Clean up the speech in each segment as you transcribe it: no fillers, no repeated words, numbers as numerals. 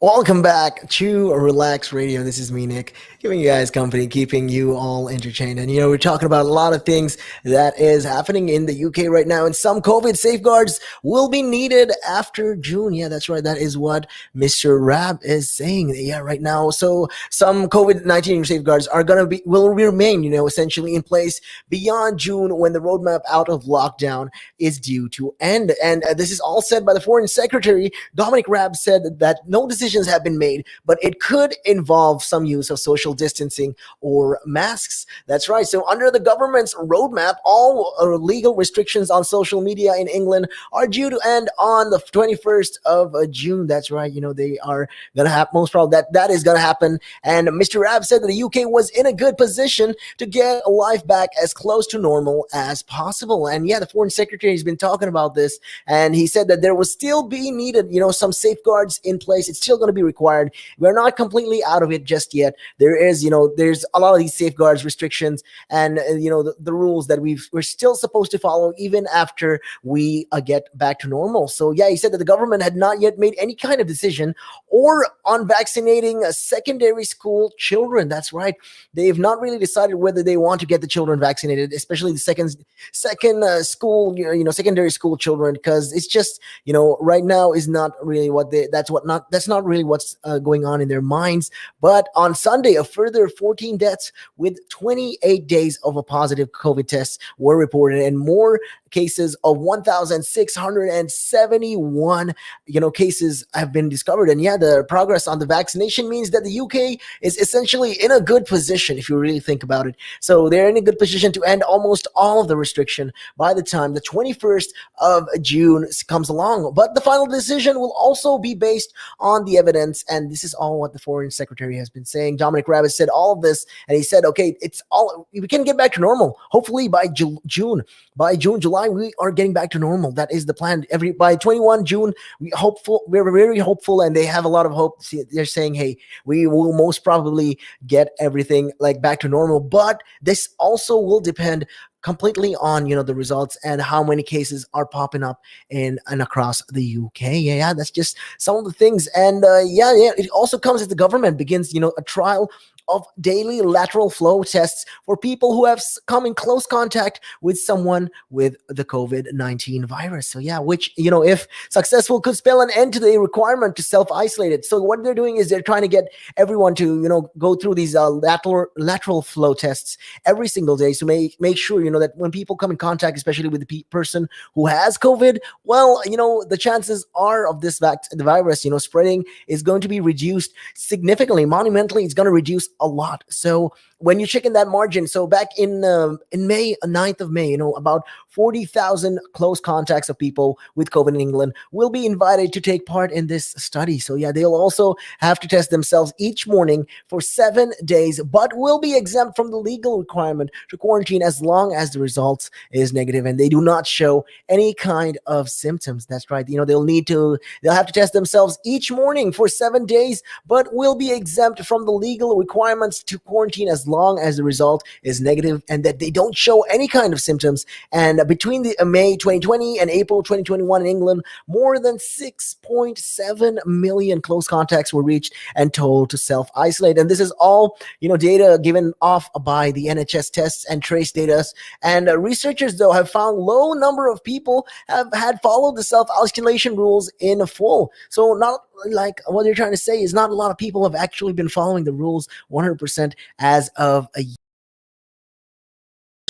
Welcome back to Relax Radio. This is me, Nick, giving you guys company, keeping you all entertained. And we're talking about a lot of things that is happening in the UK right now, and some COVID safeguards will be needed after June. Yeah, that's right. That is what Mr. Rab is saying. Yeah, right now. So some COVID-19 safeguards are gonna be will remain, essentially in place beyond June when the roadmap out of lockdown is due to end. And this is all said by the Foreign Secretary Dominic Raab said that no decisions have been made, but it could involve some use of social distancing or masks. That's right. So, under the government's roadmap, all legal restrictions on social media in England are due to end on the 21st of June. That's right. They are going to have most probably that is going to happen. And Mr. Raab said that the UK was in a good position to get life back as close to normal as possible. And yeah, the foreign secretary has been talking about this, and he said that there will still be needed, some safeguards in place. It's still going to be required. We're not completely out of it just yet. There's a lot of these safeguards, restrictions, and the rules that we're still supposed to follow even after we get back to normal. So yeah, he said that the government had not yet made any kind of decision or on vaccinating secondary school children. That's right. They have not really decided whether they want to get the children vaccinated, especially the second school, secondary school children, because it's just, right now is not really that's not really what's going on in their minds. But on Sunday, a further 14 deaths with 28 days of a positive COVID test were reported, and more cases of 1,671, cases have been discovered. And yeah, the progress on the vaccination means that the UK is essentially in a good position if you really think about it. So they're in a good position to end almost all of the restriction by the time the 21st of June comes along. But the final decision will also be based on the evidence, and this is all what the foreign secretary has been saying. Dominic Raab said all of this, and he said, okay, we can get back to normal. Hopefully by June, July, we are getting back to normal. That is the plan. By 21 June, we're very hopeful, and they have a lot of hope. They're saying, hey, we will most probably get everything like back to normal, but this also will depend completely on the results and how many cases are popping up in and across the UK. Yeah, that's just some of the things. And it also comes as the government begins a trial of daily lateral flow tests for people who have come in close contact with someone with the COVID-19 virus. So yeah, which, if successful, could spell an end to the requirement to self-isolate it. So what they're doing is they're trying to get everyone to, go through these lateral flow tests every single day to make sure, that when people come in contact, especially with the person who has COVID, well, the chances are of the virus, spreading is going to be reduced significantly, monumentally. It's going to reduce a lot. So when you check in that margin, so back in May, 9th of May, about 40,000 close contacts of people with COVID in England will be invited to take part in this study. So yeah, they'll also have to test themselves each morning for 7 days, but will be exempt from the legal requirement to quarantine as long as the results is negative and they do not show any kind of symptoms. That's right. They'll have to test themselves each morning for 7 days, but will be exempt from the legal requirements to quarantine as long as the result is negative and that they don't show any kind of symptoms. And between the May 2020 and April 2021 in England, more than 6.7 million close contacts were reached and told to self-isolate. And this is all, data given off by the NHS tests and trace data. And researchers, though, have found low number of people have had followed the self-isolation rules in full. So not like what they're trying to say is not a lot of people have actually been following the rules 100% as of a year.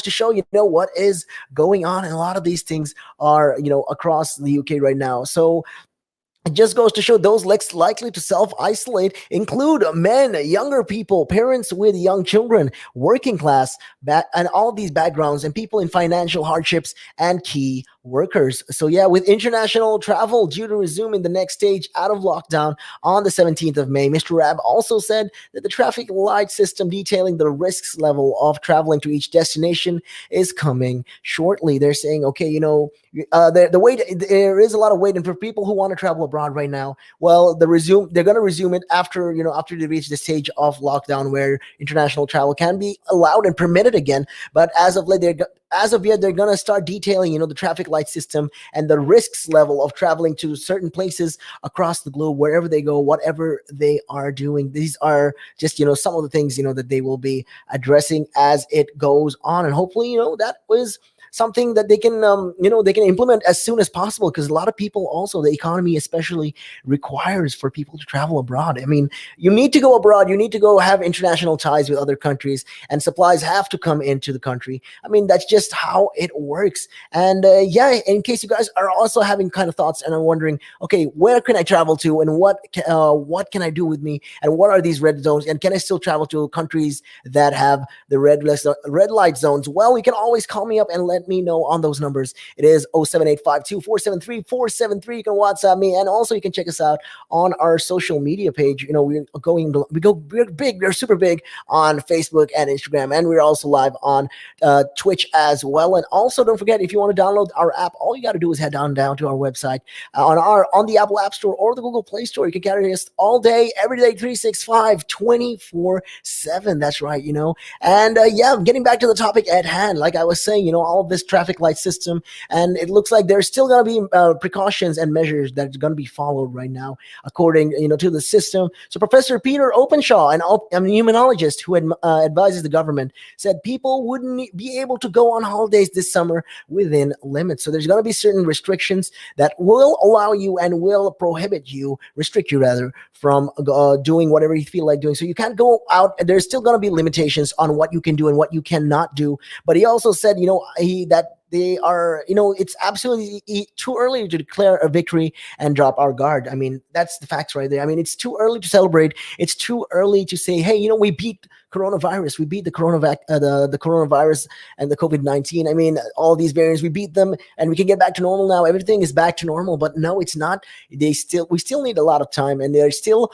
To show what is going on, and a lot of these things are across the UK right now. So it just goes to show those less likely to self-isolate include men, younger people, parents with young children, working class, and all these backgrounds, and people in financial hardships and key workers. So yeah, with international travel due to resume in the next stage out of lockdown on the 17th of May, Mr. Raab also said that the traffic light system detailing the risks level of traveling to each destination is coming shortly. They're saying, okay, the wait, there is a lot of waiting for people who want to travel abroad right now. Well, they're going to resume it after they reach the stage of lockdown where international travel can be allowed and permitted again. But as of late, as of yet, they're going to start detailing, the traffic light system and the risks level of traveling to certain places across the globe, wherever they go, whatever they are doing. These are just, some of the things, that they will be addressing as it goes on. And hopefully, that was something that they can implement as soon as possible, because a lot of people, also the economy especially, requires for people to travel abroad. I mean, you need to go abroad, you need to go have international ties with other countries, and supplies have to come into the country. I mean, that's just how it works. And yeah, in case you guys are also having kind of thoughts and are wondering, okay, where can I travel to, and what can I do with me, and what are these red zones, and can I still travel to countries that have the red light zones? Well, you can always call me up and let me know on those numbers. It is 07852473473. You can WhatsApp me, and also you can check us out on our social media page. We're big, we're super big on Facebook and Instagram, and we're also live on Twitch as well. And also, don't forget, if you want to download our app, all you got to do is head down to our website on the Apple App Store or the Google Play Store. You can carry us all day, every day, 365, 24/7. That's right, And yeah, getting back to the topic at hand, like I was saying, all of this traffic light system, and it looks like there's still going to be precautions and measures that's going to be followed right now, according to the system. So Professor Peter Openshaw, an immunologist who advises the government, said people wouldn't be able to go on holidays this summer within limits. So there's going to be certain restrictions that will allow you and will restrict you rather, from doing whatever you feel like doing. So you can't go out. There's still going to be limitations on what you can do and what you cannot do. But he also said, that they are, it's absolutely too early to declare a victory and drop our guard. I mean, that's the facts right there. I mean, it's too early to celebrate. It's too early to say, hey, we beat coronavirus. We beat the coronavirus and the COVID-19. I mean, all these variants, we beat them, and we can get back to normal now. Everything is back to normal. But no, it's not. We still need a lot of time, and there's still,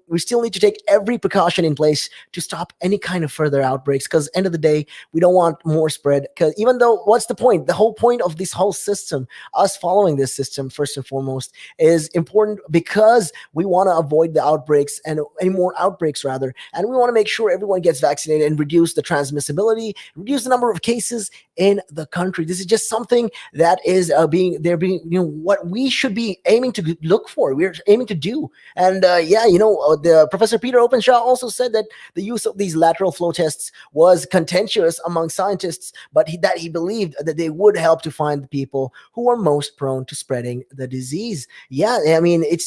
we still need to take every precaution in place to stop any kind of further outbreaks. Because end of the day, we don't want more spread. Because even though, what's the point? The whole point of this whole system, us following this system first and foremost, is important because we want to avoid the outbreaks, and any more outbreaks rather, and we want to make sure everyone gets vaccinated and reduce the transmissibility, reduce the number of cases in the country. This is just something that is what we should be aiming to look for. We're aiming to do. And the Professor Peter Openshaw also said that the use of these lateral flow tests was contentious among scientists, but he believed that they would help to find the people who are most prone to spreading the disease. Yeah, I mean, it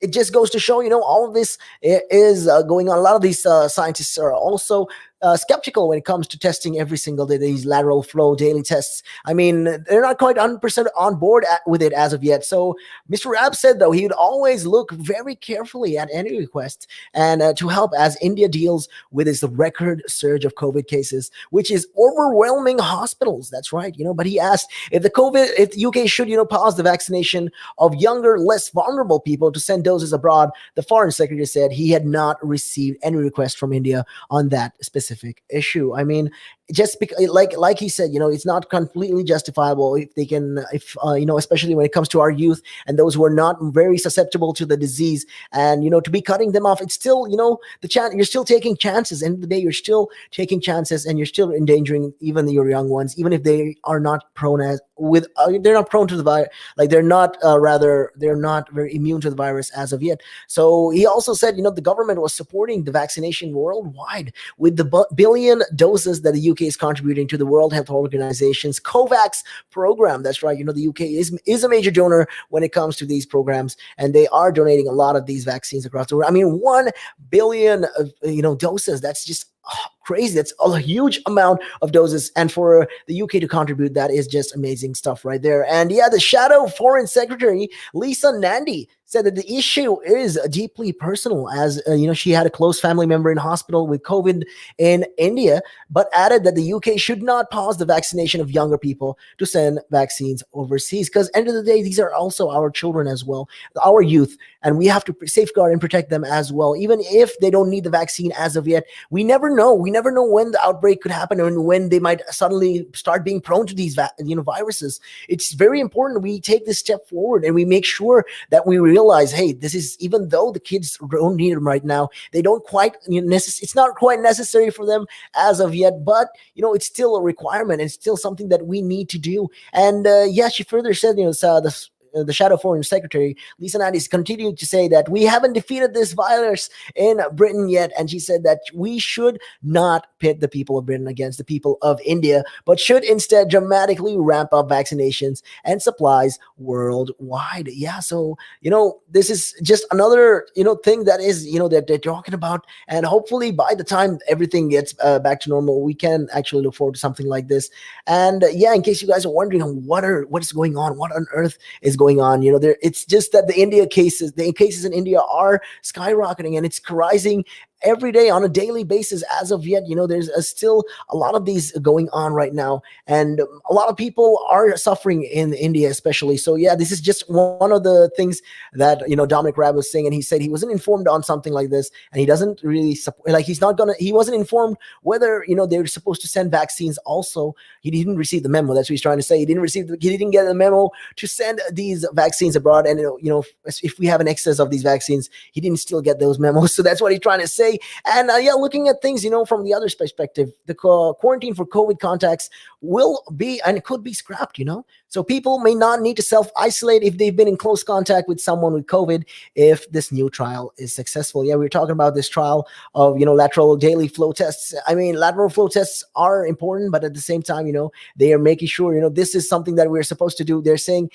just goes to show, all of this is going on. A lot of these scientists are also skeptical when it comes to testing every single day, these lateral flow daily tests. I mean, they're not quite 100% on board with it as of yet. So Mr. Raab said, though, he would always look very carefully at any request and to help as India deals with its record surge of COVID cases, which is overwhelming hospitals. That's right, but he asked if the UK should, pause the vaccination of younger, less vulnerable people to send doses abroad. The foreign secretary said he had not received any request from India on that specific issue. I mean, just because, like he said, it's not completely justifiable if they can, especially when it comes to our youth and those who are not very susceptible to the disease, and to be cutting them off. It's still, you're still taking chances. End of the day, you're still taking chances, and you're still endangering even your young ones, even if they are not prone they're not prone to the virus. Like they're not very immune to the virus as of yet. So he also said, the government was supporting the vaccination worldwide with the billion doses that the UK is contributing to the World Health Organization's COVAX program. That's right. The UK is a major donor when it comes to these programs, and they are donating a lot of these vaccines across the world. I mean, 1 billion, doses. That's just crazy. That's a huge amount of doses, and for the UK to contribute, that is just amazing stuff right there. And yeah, the shadow foreign secretary Lisa Nandy said that the issue is deeply personal, as she had a close family member in hospital with COVID in India, but added that the UK should not pause the vaccination of younger people to send vaccines overseas, because end of the day, these are also our children as well, our youth, and we have to safeguard and protect them as well. Even if they don't need the vaccine as of yet, we never know. We never know when the outbreak could happen and when they might suddenly start being prone to these viruses. It's very important we take this step forward and we make sure that we realize, hey, this is, even though the kids don't need them right now, they don't quite it's not quite necessary for them as of yet, but it's still a requirement. It's still something that we need to do. And yeah, she further said, the Shadow Foreign Secretary, Lisa Nandy's, continued to say that we haven't defeated this virus in Britain yet. And she said that we should not pit the people of Britain against the people of India, but should instead dramatically ramp up vaccinations and supplies worldwide. Yeah, so, this is just another, thing that is, that they're talking about. And hopefully by the time everything gets back to normal, we can actually look forward to something like this. And yeah, in case you guys are wondering what is going on, what on earth is going on, it's just that the cases in India are skyrocketing, and it's rising every day on a daily basis as of yet. There's still a lot of these going on right now, and a lot of people are suffering in India especially. So yeah, this is just one of the things that Dominic Raab was saying, and he said he wasn't informed on something like this, and he doesn't really he wasn't informed whether they're supposed to send vaccines also. He didn't receive the memo. That's what he's trying to say. He didn't get the memo to send these vaccines abroad, and if we have an excess of these vaccines, he didn't still get those memos. So that's what he's trying to say. And yeah, looking at things, from the other perspective, the quarantine for COVID contacts will be and could be scrapped, So people may not need to self-isolate if they've been in close contact with someone with COVID if this new trial is successful. Yeah, we were talking about this trial of, lateral daily flow tests. I mean, lateral flow tests are important, but at the same time, they are making sure, this is something that we're supposed to do. They're saying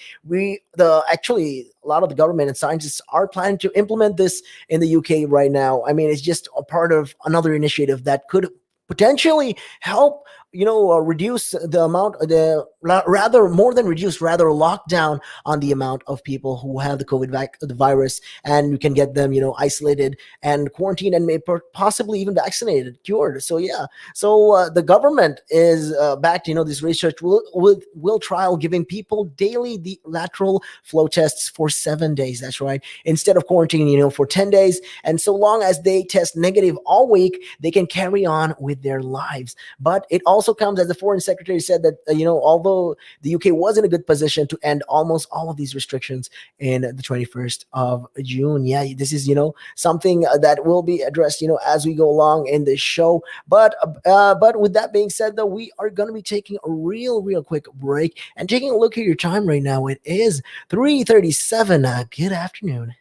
actually, a lot of the government and scientists are planning to implement this in the UK right now. I mean, it's just a part of another initiative that could potentially help reduce the amount, rather lock down on the amount of people who have the virus, and you can get them, isolated and quarantined and possibly even vaccinated, cured. So yeah, so the government is backed, this research will trial giving people daily the lateral flow tests for 7 days. That's right. Instead of quarantining, for 10 days. And so long as they test negative all week, they can carry on with their lives. But it also comes, as the foreign secretary said, that although the UK was in a good position to end almost all of these restrictions in the 21st of June. Yeah, this is something that will be addressed as we go along in this show. But with that being said, though, we are going to be taking a real quick break and taking a look at your time right now. It is 3:37. Good afternoon.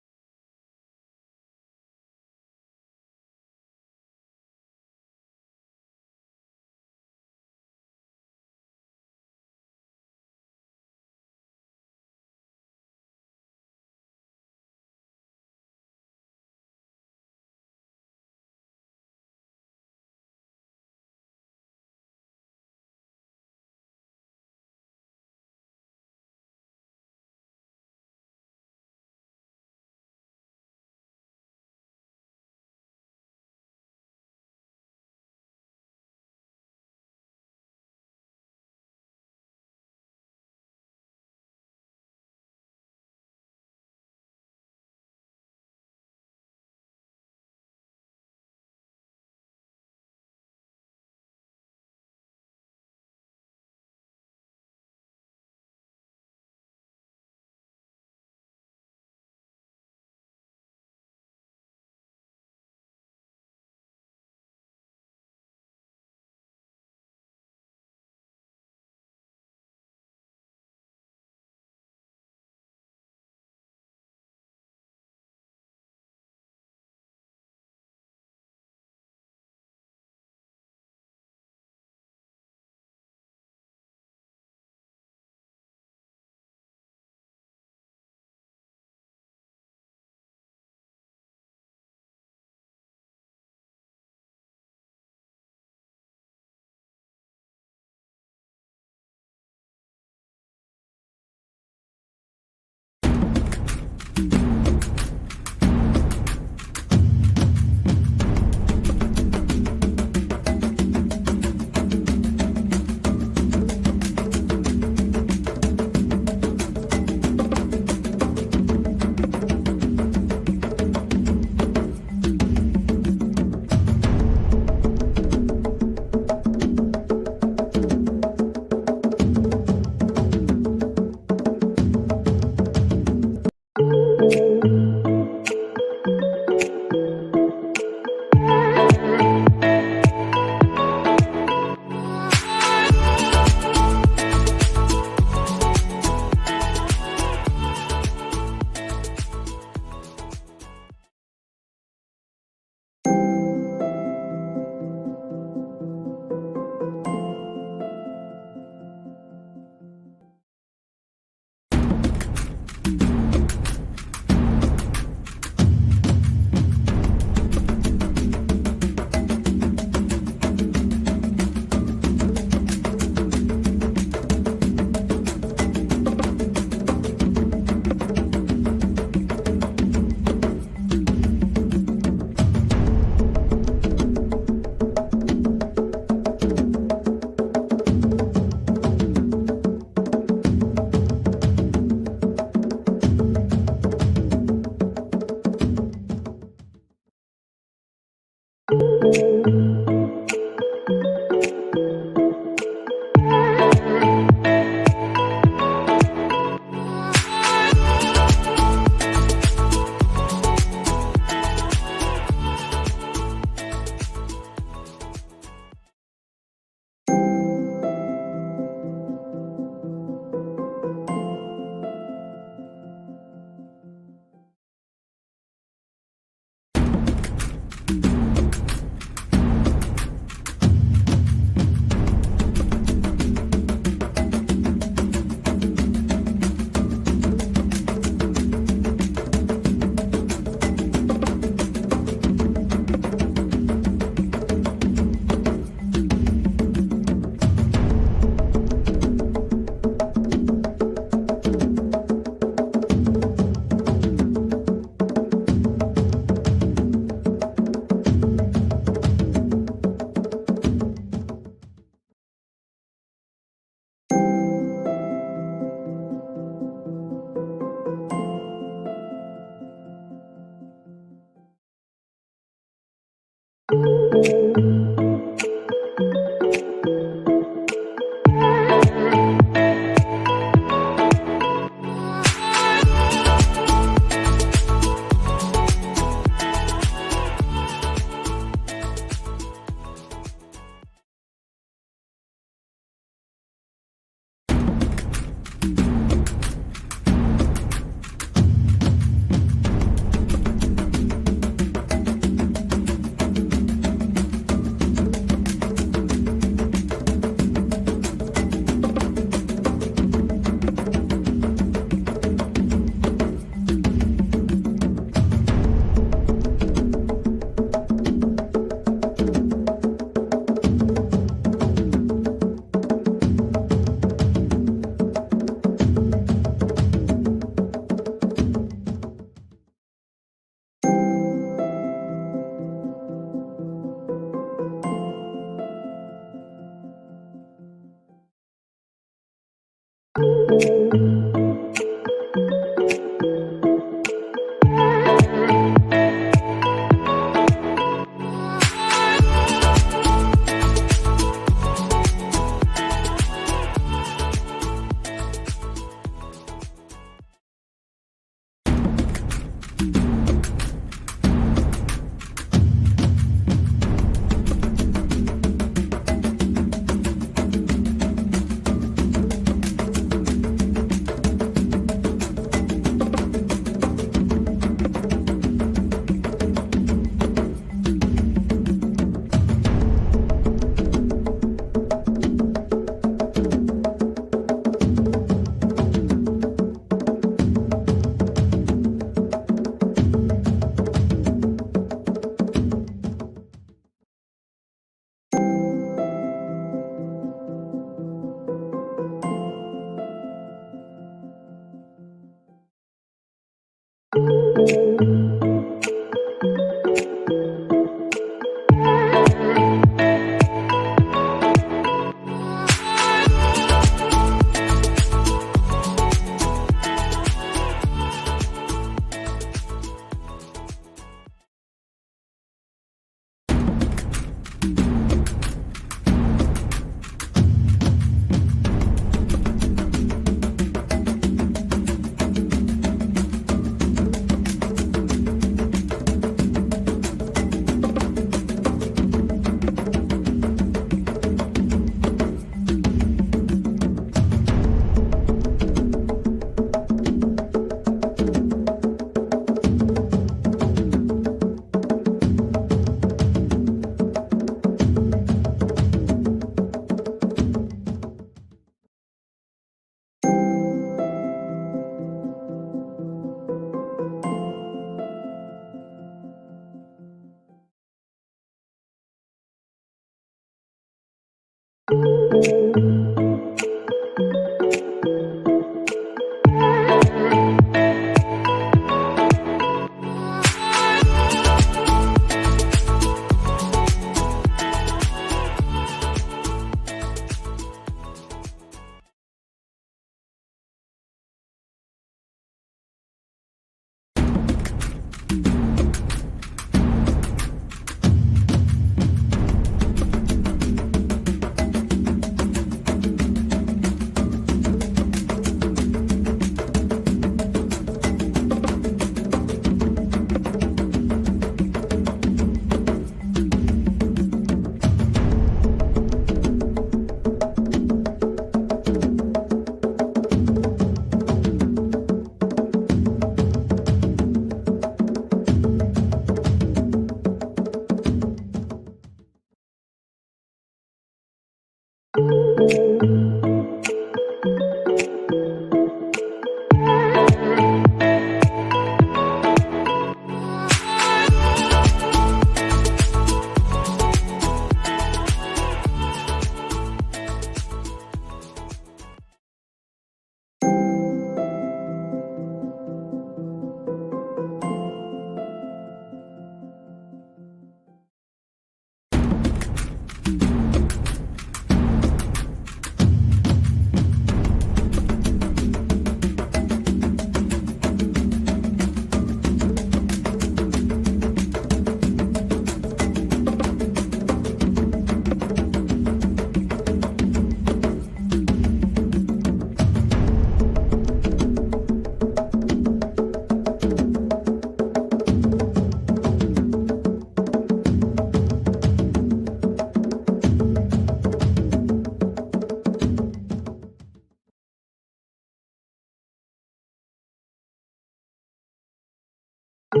Back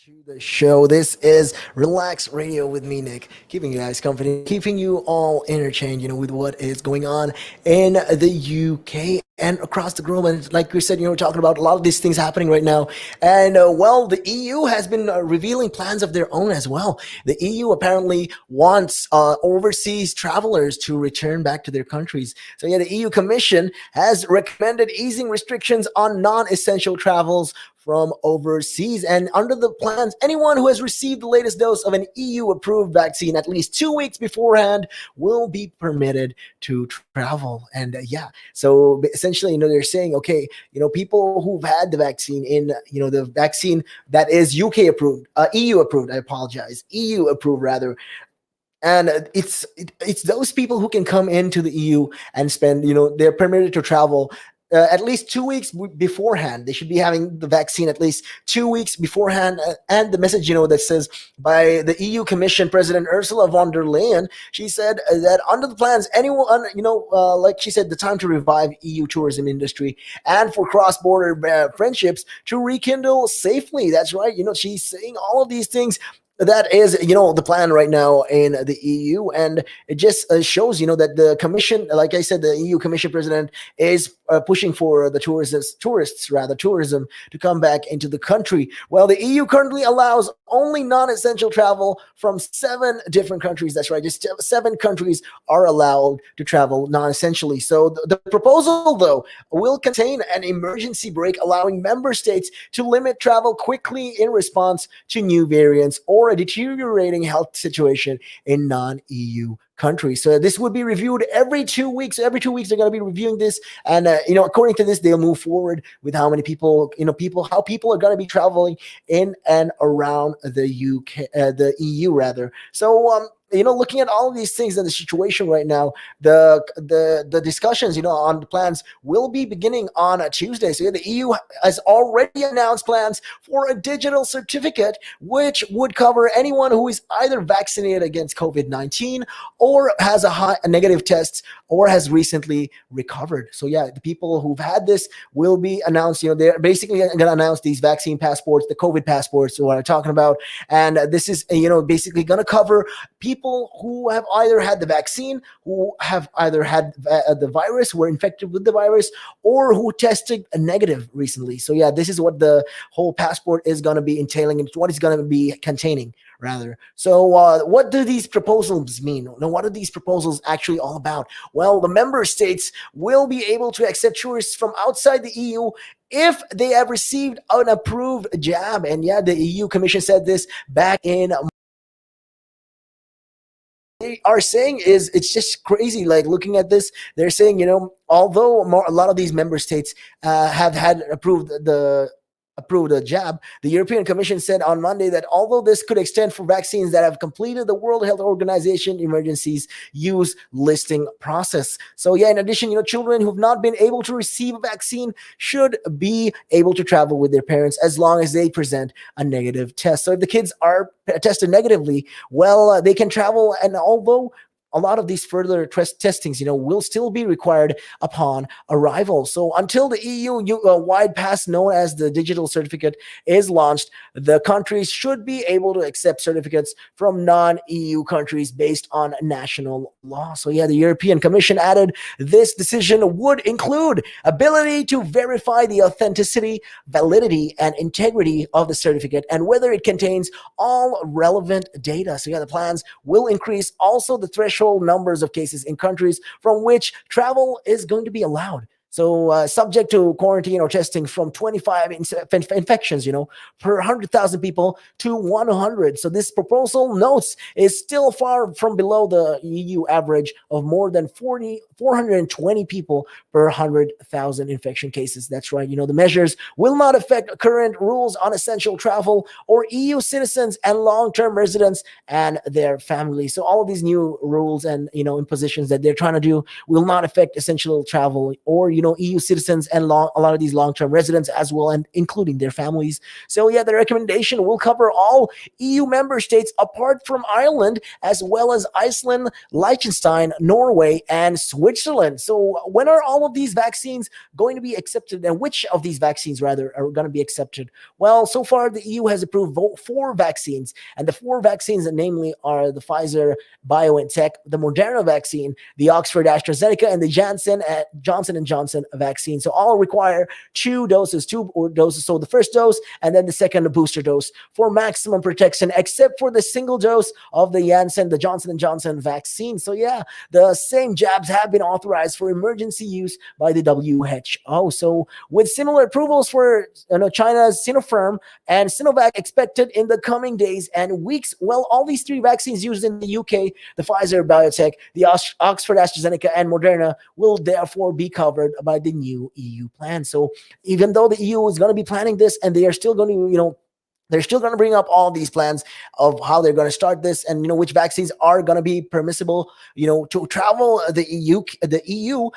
to the show. This is Relax Radio with me, Nick, keeping you guys company, keeping you all entertained, with what is going on in the UK and across the globe. And like we said, we're talking about a lot of these things happening right now. And well, the EU has been revealing plans of their own as well. The EU apparently wants overseas travelers to return back to their countries. So yeah, the EU Commission has recommended easing restrictions on non-essential travels from overseas. And under the plans, anyone who has received the latest dose of an EU approved vaccine at least 2 weeks beforehand will be permitted to travel. And yeah, so essentially, they're saying, okay, people who've had the vaccine the vaccine that is UK approved, EU approved, I apologize, EU approved rather, and it's those people who can come into the EU and spend, they're permitted to travel at least 2 weeks beforehand. They should be having the vaccine at least 2 weeks beforehand. And the message, that says by the EU Commission President Ursula von der Leyen, she said that under the plans, anyone, like she said, the time to revive EU tourism industry and for cross-border friendships to rekindle safely. That's right. She's saying all of these things. That is, the plan right now in the EU, and it just shows, that the Commission, like I said, the EU Commission President is pushing for the tourism to come back into the country. Well, the EU currently allows only non-essential travel from 7 different countries. That's right, just 7 countries are allowed to travel non-essentially. So the proposal, though, will contain an emergency brake allowing member states to limit travel quickly in response to new variants or a deteriorating health situation in non-EU countries. So this would be reviewed every 2 weeks. Every 2 weeks, they're going to be reviewing this, and according to this, they'll move forward with how many people, how people are going to be traveling in and around the UK, the EU rather. So looking at all of these things and the situation right now, the discussions, on the plans will be beginning on a Tuesday. So yeah, the EU has already announced plans for a digital certificate, which would cover anyone who is either vaccinated against COVID-19 or has a negative test or has recently recovered. So yeah, the people who've had this will be announced. They're basically going to announce these vaccine passports, the COVID passports, what I'm talking about, and this is basically going to cover people who have either had the vaccine, who have either had the virus, were infected with the virus, or who tested negative recently. So yeah, this is what the whole passport is going to be entailing, and what it's going to be containing rather. So what do these proposals mean? What are these proposals actually all about? Well, the member states will be able to accept tourists from outside the EU if they have received an approved jab. And yeah, the EU Commission said this back in, they are saying is, it's just crazy. Like looking at this, they're saying, although a lot of these member states have had approved a jab, the European Commission said on Monday that although this could extend for vaccines that have completed the World Health Organization emergencies use listing process. So yeah, in addition, children who've not been able to receive a vaccine should be able to travel with their parents as long as they present a negative test. So if the kids are tested negatively, well, they can travel. And although a lot of these further testings, will still be required upon arrival. So until the EU wide pass known as the digital certificate is launched, the countries should be able to accept certificates from non-EU countries based on national law. So yeah, the European Commission added this decision would include ability to verify the authenticity, validity, and integrity of the certificate and whether it contains all relevant data. So yeah, the plans will increase also the threshold numbers of cases in countries from which travel is going to be allowed. So, subject to quarantine or testing from 25 infections, per 100,000 people to 100. So, this proposal notes is still far from below the EU average of more than 420 people per 100,000 infection cases. That's right. The measures will not affect current rules on essential travel or EU citizens and long-term residents and their families. So, all of these new rules and impositions that they're trying to do will not affect essential travel or EU citizens and a lot of these long-term residents as well, and including their families. So yeah, the recommendation will cover all EU member states apart from Ireland, as well as Iceland, Liechtenstein, Norway, and Switzerland. So when are all of these vaccines going to be accepted, and which of these vaccines rather are going to be accepted? Well, so far the EU has approved 4 vaccines, and the 4 vaccines namely are the Pfizer BioNTech, the Moderna vaccine, the Oxford AstraZeneca, and the Johnson and Johnson vaccine. So all require two doses. So the first dose and then the second booster dose for maximum protection, except for the single dose of the Johnson and Johnson vaccine. So yeah, the same jabs have been authorized for emergency use by the WHO. So with similar approvals for China's Sinopharm and Sinovac expected in the coming days and weeks, well, all these 3 vaccines used in the UK, the Pfizer BioNTech, the Oxford AstraZeneca, and Moderna, will therefore be covered by the new EU plan. So even though the EU is going to be planning this, and they are still going to, they're still going to bring up all these plans of how they're going to start this, and which vaccines are going to be permissible, to travel the EU.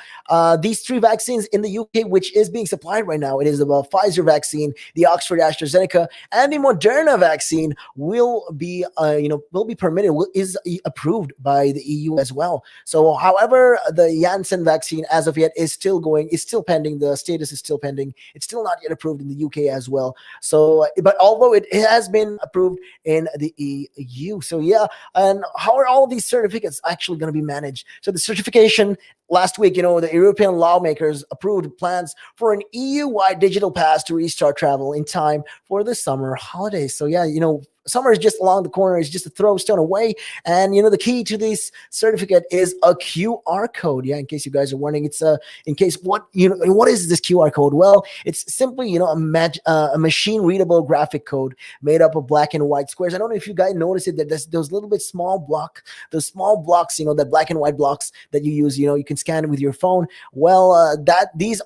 These 3 vaccines in the UK, which is being supplied right now, it is the Pfizer vaccine, the Oxford AstraZeneca, and the Moderna vaccine will be, permitted, is approved by the EU as well. So, however, the Janssen vaccine as of yet is still pending. The status is still pending. It's still not yet approved in the UK as well. So, but although it has been approved in the EU. So yeah, and how are all of these certificates actually going to be managed? So the certification last week, the European lawmakers approved plans for an EU-wide digital pass to restart travel in time for the summer holidays. So yeah, summer is just along the corner. It's just a throw stone away. And, the key to this certificate is a QR code. Yeah, in case you guys are wondering, it's what is this QR code? Well, it's simply, a machine readable graphic code made up of black and white squares. I don't know if you guys notice it, that there's those little bit those small blocks, that black and white blocks that you use, you can scan it with your phone. Well,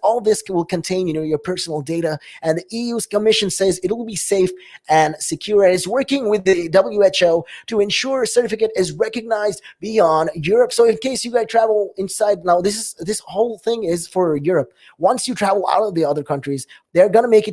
all this will contain, your personal data, and the EU's commission says it will be safe and secure, and it's working with the WHO to ensure a certificate is recognized beyond Europe. So in case you guys travel inside, now this whole thing is for Europe. Once you travel out of the other countries, they're gonna make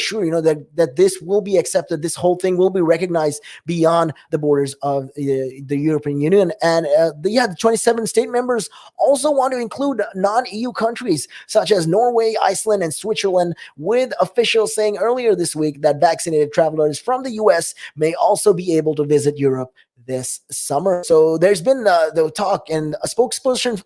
sure that this will be accepted. This whole thing will be recognized beyond the borders of the European Union. And the 27 state members also want to include non-EU countries such as Norway, Iceland, and Switzerland, with officials saying earlier this week that vaccinated travelers from the US may also be able to visit Europe this summer. So there's been the talk, and a spokesperson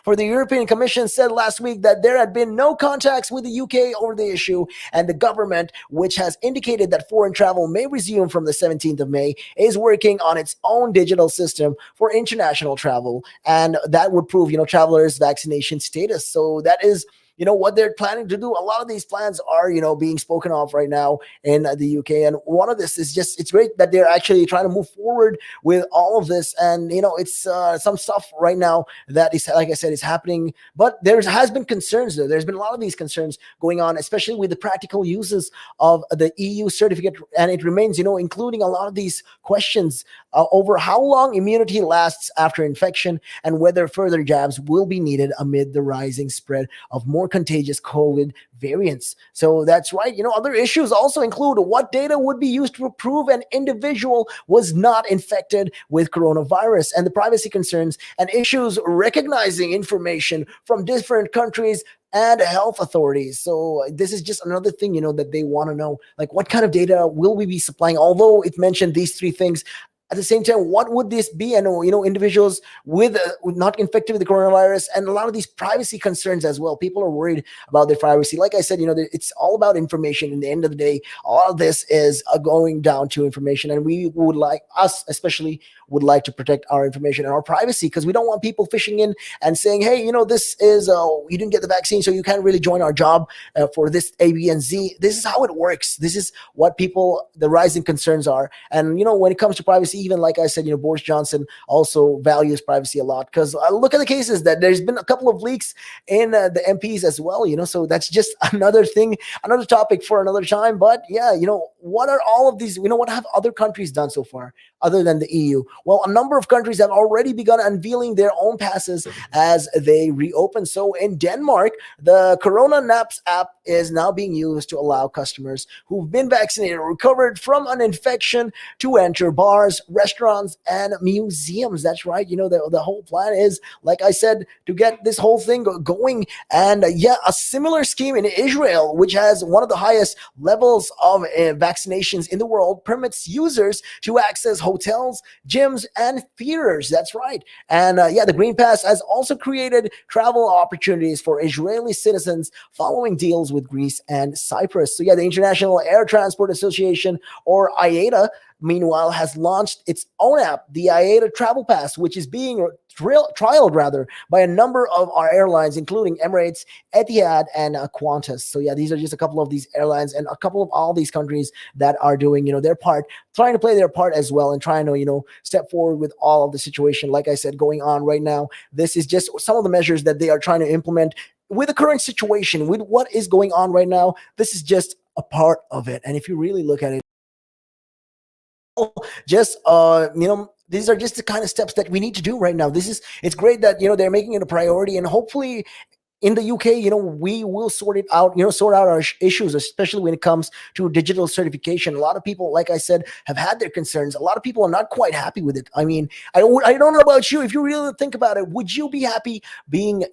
for the European Commission said last week that there had been no contacts with the UK over the issue, and the government, which has indicated that foreign travel may resume from the 17th of May, is working on its own digital system for international travel, and that would prove, travelers' vaccination status. So that is what they're planning to do. A lot of these plans are, being spoken of right now in the UK. And one of this is it's great that they're actually trying to move forward with all of this. And, it's some stuff right now that is, like I said, is happening. But there has been concerns, though. There's been a lot of these concerns going on, especially with the practical uses of the EU certificate. And it remains, including a lot of these questions over how long immunity lasts after infection and whether further jabs will be needed amid the rising spread of more contagious COVID variants. So that's right. Other issues also include what data would be used to prove an individual was not infected with coronavirus, and the privacy concerns and issues recognizing information from different countries and health authorities. So this is just another thing, that they want to know, like, what kind of data will we be supplying? Although it mentioned these 3 things, at the same time, what would this be? And individuals with not infected with the coronavirus, and a lot of these privacy concerns as well. People are worried about their privacy. Like I said, it's all about information. In the end of the day, all of this is going down to information, and we would like, us especially, would like to protect our information and our privacy, because we don't want people fishing in and saying, hey, this is you didn't get the vaccine, so you can't really join our job for this A, B, and Z. This is how it works. This is what the rising concerns are. And when it comes to privacy, even like I said, Boris Johnson also values privacy a lot, because look at the cases that there's been a couple of leaks in the MPs as well. So that's just another thing, another topic for another time. But yeah, what are all of these? What have other countries done so far other than the EU? Well, a number of countries have already begun unveiling their own passes as they reopen. So in Denmark, the Corona Naps app is now being used to allow customers who've been vaccinated or recovered from an infection to enter bars, restaurants, and museums. That's right. The whole plan is, like I said, to get this whole thing going. And yeah, a similar scheme in Israel, which has one of the highest levels of vaccinations in the world, permits users to access hotels, gyms, and theaters. That's right. And yeah, the Green Pass has also created travel opportunities for Israeli citizens following deals with Greece and Cyprus. So yeah, the International Air Transport Association, or IATA, meanwhile, has launched its own app, the IATA Travel Pass, which is being trialed by a number of our airlines, including Emirates, Etihad, and Qantas. So yeah, these are just a couple of these airlines and a couple of all these countries that are doing, their part, trying to play their part as well, and trying to, step forward with all of the situation, like I said, going on right now. This is just some of the measures that they are trying to implement with the current situation, with what is going on right now. This is just a part of it. And if you really look at it, just these are just the kind of steps that we need to do right now. It's great that they're making it a priority, and hopefully in the UK, we will sort out our issues, especially when it comes to digital certification. A lot of people, like I said, have had their concerns. A lot of people are not quite happy with it. I mean, I don't know about you. If you really think about it, would you be happy being,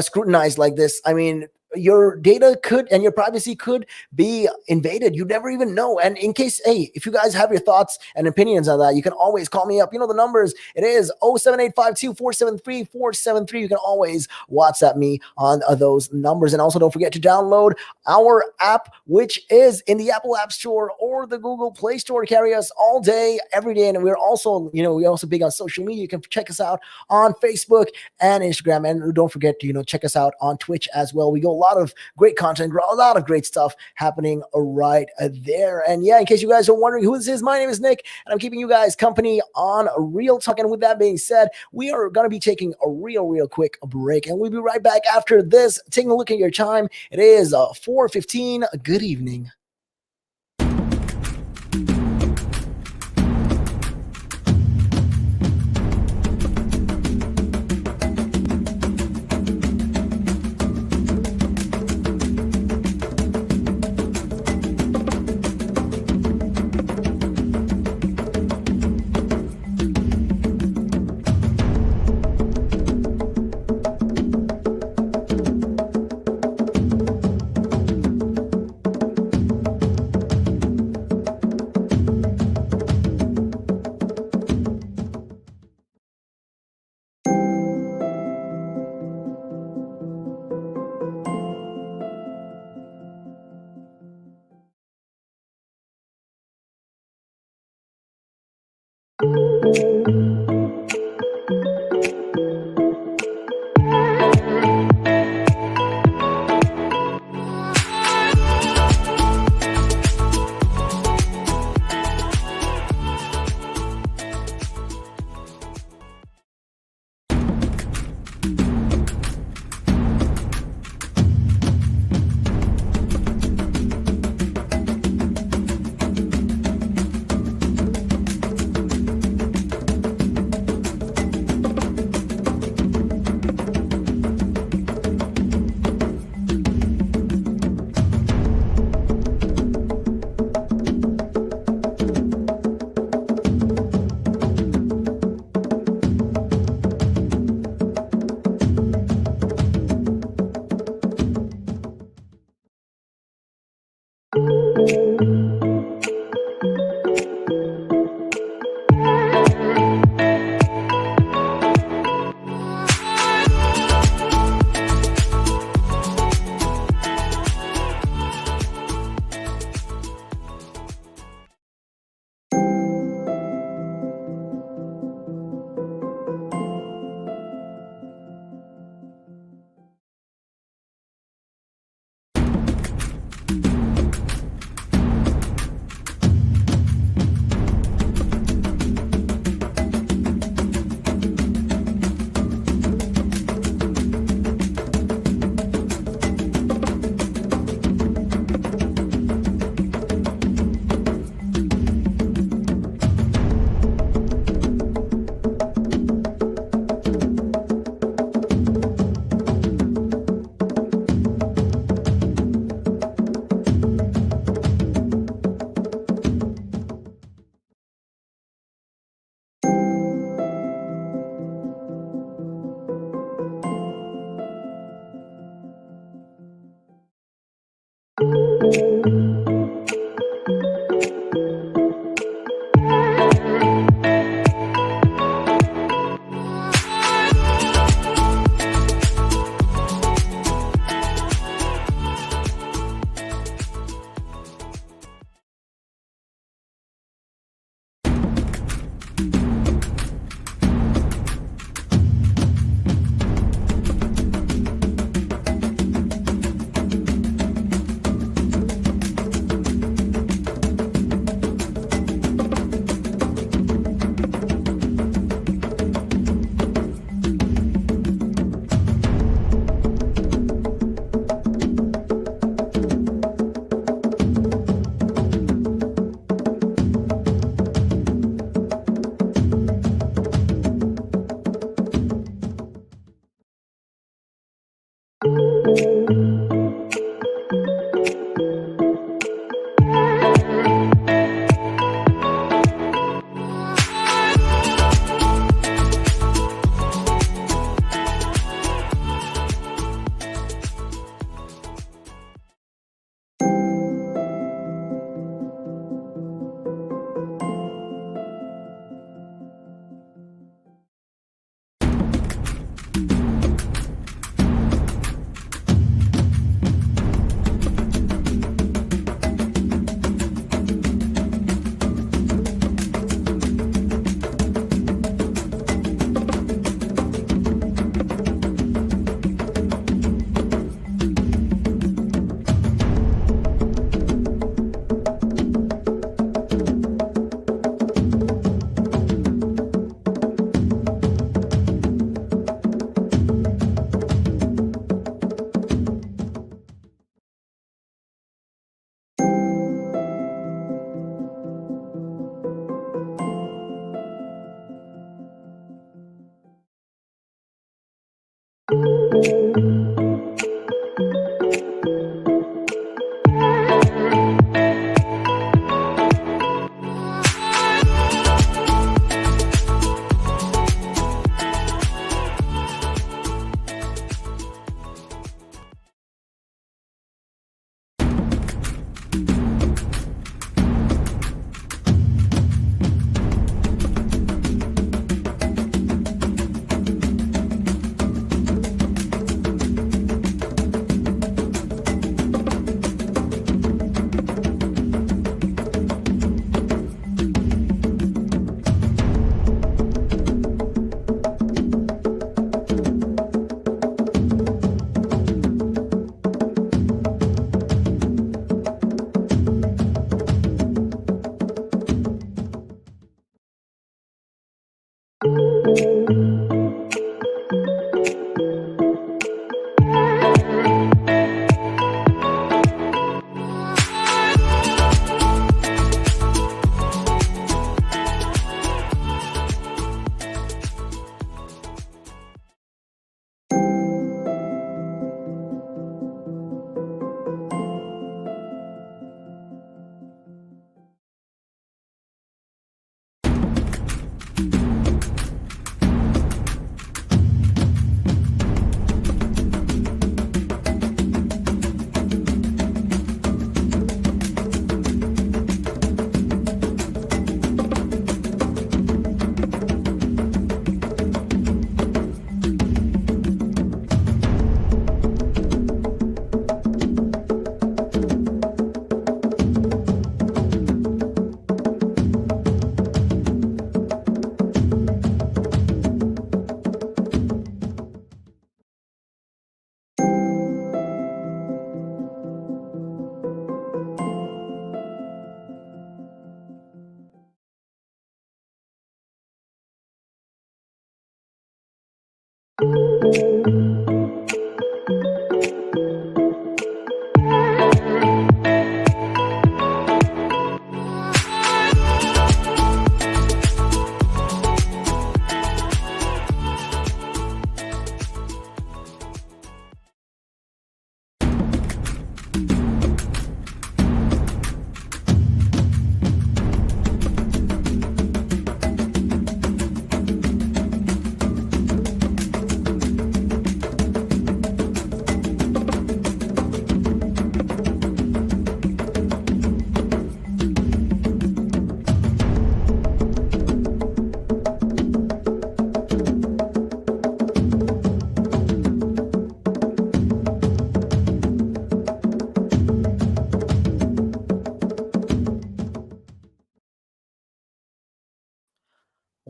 scrutinized like this? I mean, your data could, and your privacy could be invaded. You never even know. And in case, hey, if you guys have your thoughts and opinions on that, you can always call me up. The numbers, it is 07852-473-473. You can always WhatsApp me on those numbers. And also don't forget to download our app, which is in the Apple App Store or the Google Play Store. Carry us all day, every day. And we're also, we're also big on social media. You can check us out on Facebook and Instagram. And don't forget to, check us out on Twitch as well. We go a lot of great content, a lot of great stuff happening right there. And yeah, in case you guys are wondering who this is, my name is Nick, and I'm keeping you guys company on Real Talk. And with that being said, we are going to be taking a real quick break, and we'll be right back after this. Taking a look at your time. It is 4:15. Good evening.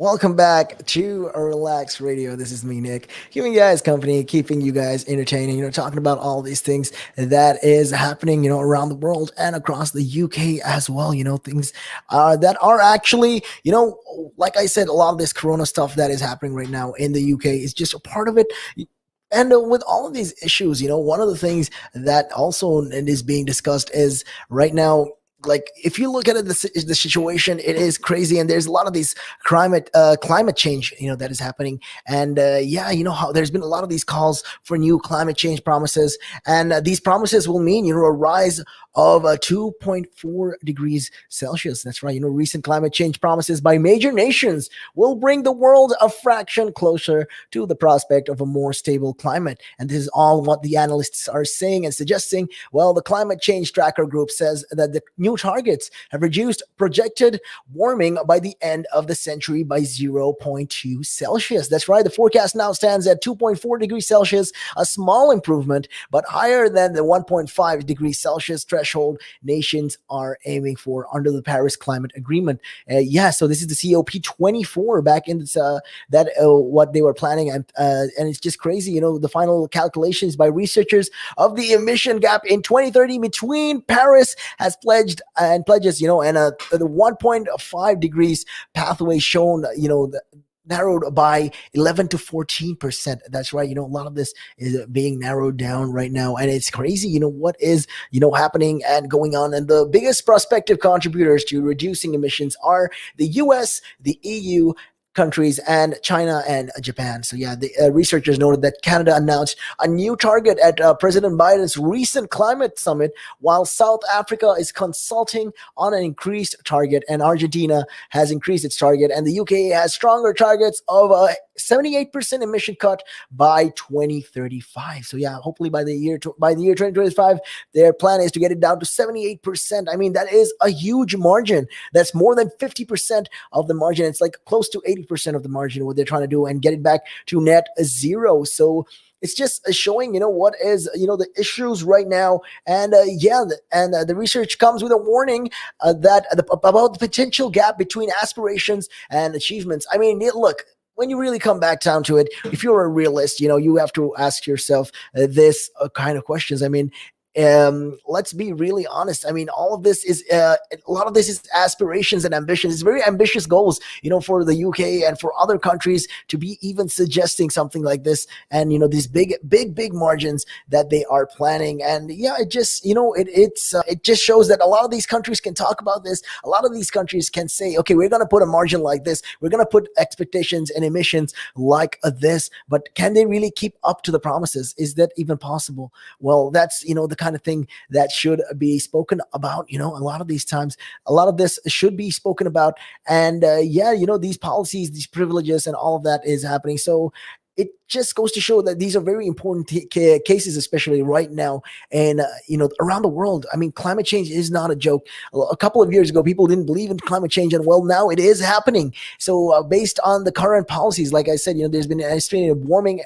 Welcome back to Relax Radio. This is me, Nick, giving you guys company, keeping you guys entertaining, talking about all these things that is happening, around the world and across the UK as well, things that are actually, like I said, a lot of this Corona stuff that is happening right now in the UK is just a part of it. And with all of these issues, one of the things that also is being discussed is right now, like if you look at it, the situation, it is crazy, and there's a lot of these climate change, that is happening, and yeah, how there's been a lot of these calls for new climate change promises, and these promises will mean a rise of 2.4 degrees Celsius. That's right. Recent climate change promises by major nations will bring the world a fraction closer to the prospect of a more stable climate, and this is all what the analysts are saying and suggesting. Well, the Climate Change Tracker Group says that the new targets have reduced projected warming by the end of the century by 0.2 Celsius. That's right. The forecast now stands at 2.4 degrees Celsius, a small improvement, but higher than the 1.5 degrees Celsius threshold nations are aiming for under the Paris Climate Agreement. So this is the COP24 back in this, what they were planning, and it's just crazy. The final calculations by researchers of the emission gap in 2030 between Paris has pledges, and the 1.5 degrees pathway shown, narrowed by 11 to 14%. That's right. A lot of this is being narrowed down right now, and it's crazy. What is, happening and going on. And the biggest prospective contributors to reducing emissions are the US, the EU, countries and China and Japan. So yeah, the researchers noted that Canada announced a new target at President Biden's recent climate summit, while South Africa is consulting on an increased target, and Argentina has increased its target, and the UK has stronger targets of a 78% emission cut by 2035. So yeah, hopefully by the year 2025, their plan is to get it down to 78%. I mean, that is a huge margin. That's more than 50% of the margin. It's like close to 80% of the margin what they're trying to do and get it back to net zero. So it's just showing, what is, the issues right now. And the research comes with a warning about the potential gap between aspirations and achievements. I mean, look, when you really come back down to it, if you're a realist, you have to ask yourself this kind of questions. I mean, let's be really honest. I mean, all of this is a lot of this is aspirations and ambitions. It's very ambitious goals, for the UK and for other countries to be even suggesting something like this, and these big margins that they are planning. And yeah, it just it just shows that a lot of these countries can talk about this. A lot of these countries can say, okay, we're going to put a margin like this. We're going to put expectations and emissions like this. But can they really keep up to the promises? Is that even possible? Well, that's the kind of thing that should be spoken about. A lot of these times, a lot of this should be spoken about. And these policies, these privileges, and all of that is happening. So it just goes to show that these are very important cases, especially right now, and around the world. I mean, climate change is not a joke. A couple of years ago, people didn't believe in climate change, and well, now it is happening. So based on the current policies, like I said, there's been an estimated warming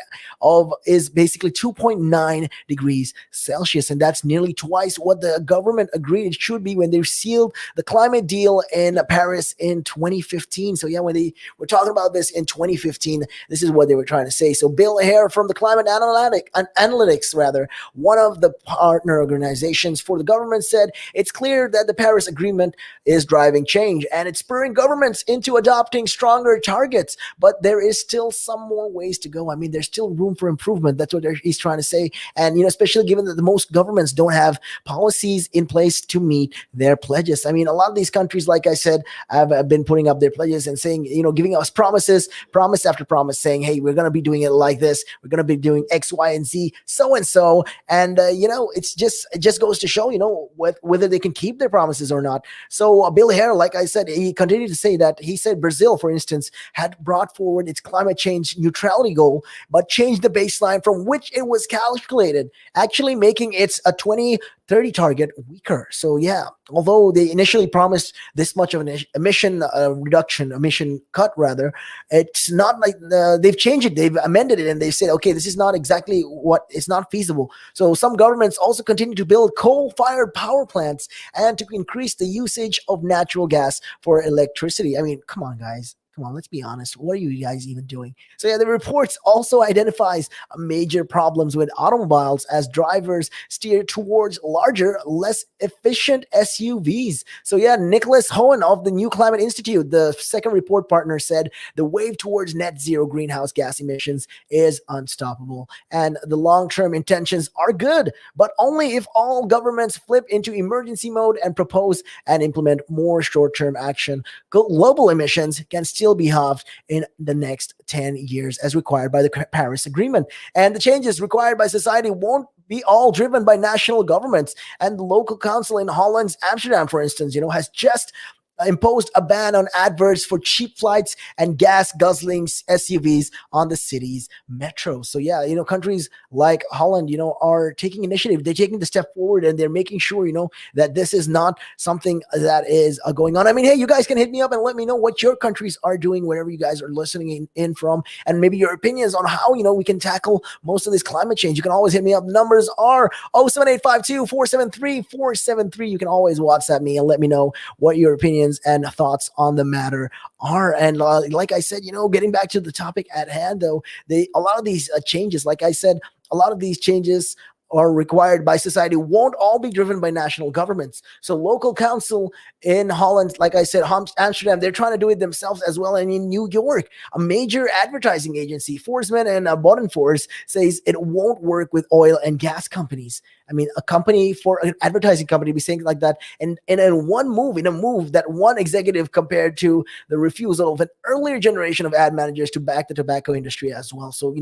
is basically 2.9 degrees Celsius, and that's nearly twice what the government agreed it should be when they sealed the climate deal in Paris in 2015. So yeah, when they were talking about this in 2015, this is what they were trying to say. So Bill Hare from the Climate Analytics, one of the partner organizations for the government, said it's clear that the Paris Agreement is driving change and it's spurring governments into adopting stronger targets, but there is still some more ways to go. I mean, there's still room for improvement. That's what he's trying to say. And, especially given that the most governments don't have policies in place to meet their pledges. I mean, a lot of these countries, like I said, have been putting up their pledges and saying, giving us promise after promise, saying, hey, we're going to be doing it like this. We're going to be doing X, Y, and Z, so and so. And, it just goes to show, whether they can keep their promises or not. So Bill Hare, like I said, he continued to say that he said Brazil, for instance, had brought forward its climate change neutrality goal, but changed the baseline from which it was calculated, actually making its a 2030 target weaker. So yeah, although they initially promised this much of an emission cut rather, it's not like they've changed it. They've amended it and they said, okay, this is not exactly it's not feasible. So some governments also continue to build coal-fired power plants and to increase the usage of natural gas for electricity. I mean, come on, guys. Come on, let's be honest. What are you guys even doing? So yeah, the reports also identifies major problems with automobiles as drivers steer towards larger, less efficient SUVs. So yeah, Nicholas Hohen of the New Climate Institute, the second report partner, said the wave towards net zero greenhouse gas emissions is unstoppable. And the long-term intentions are good, but only if all governments flip into emergency mode and propose and implement more short-term action. Global emissions can still be halved in the next 10 years as required by the Paris Agreement. And the changes required by society won't be all driven by national governments. And the local council in Holland's Amsterdam, for instance, has just imposed a ban on adverts for cheap flights and gas guzzling SUVs on the city's metro. So yeah, countries like Holland, are taking initiative. They're taking the step forward and they're making sure, that this is not something that is going on. I mean, hey, you guys can hit me up and let me know what your countries are doing wherever you guys are listening in from, and maybe your opinions on how, we can tackle most of this climate change. You can always hit me up. The numbers are 07852-473-473. You can always WhatsApp me and let me know what your opinions and thoughts on the matter are. And like I said, getting back to the topic at hand, though, a lot of these changes, like I said, a lot of these changes are required by society won't all be driven by national governments. So local council in Holland, like I said, Amsterdam, they're trying to do it themselves as well. And in New York, a major advertising agency, Forsman and Bodenfors, says it won't work with oil and gas companies. I mean, a company for an advertising company be saying like that, and in one move, in a move that one executive compared to the refusal of an earlier generation of ad managers to back the tobacco industry as well. So,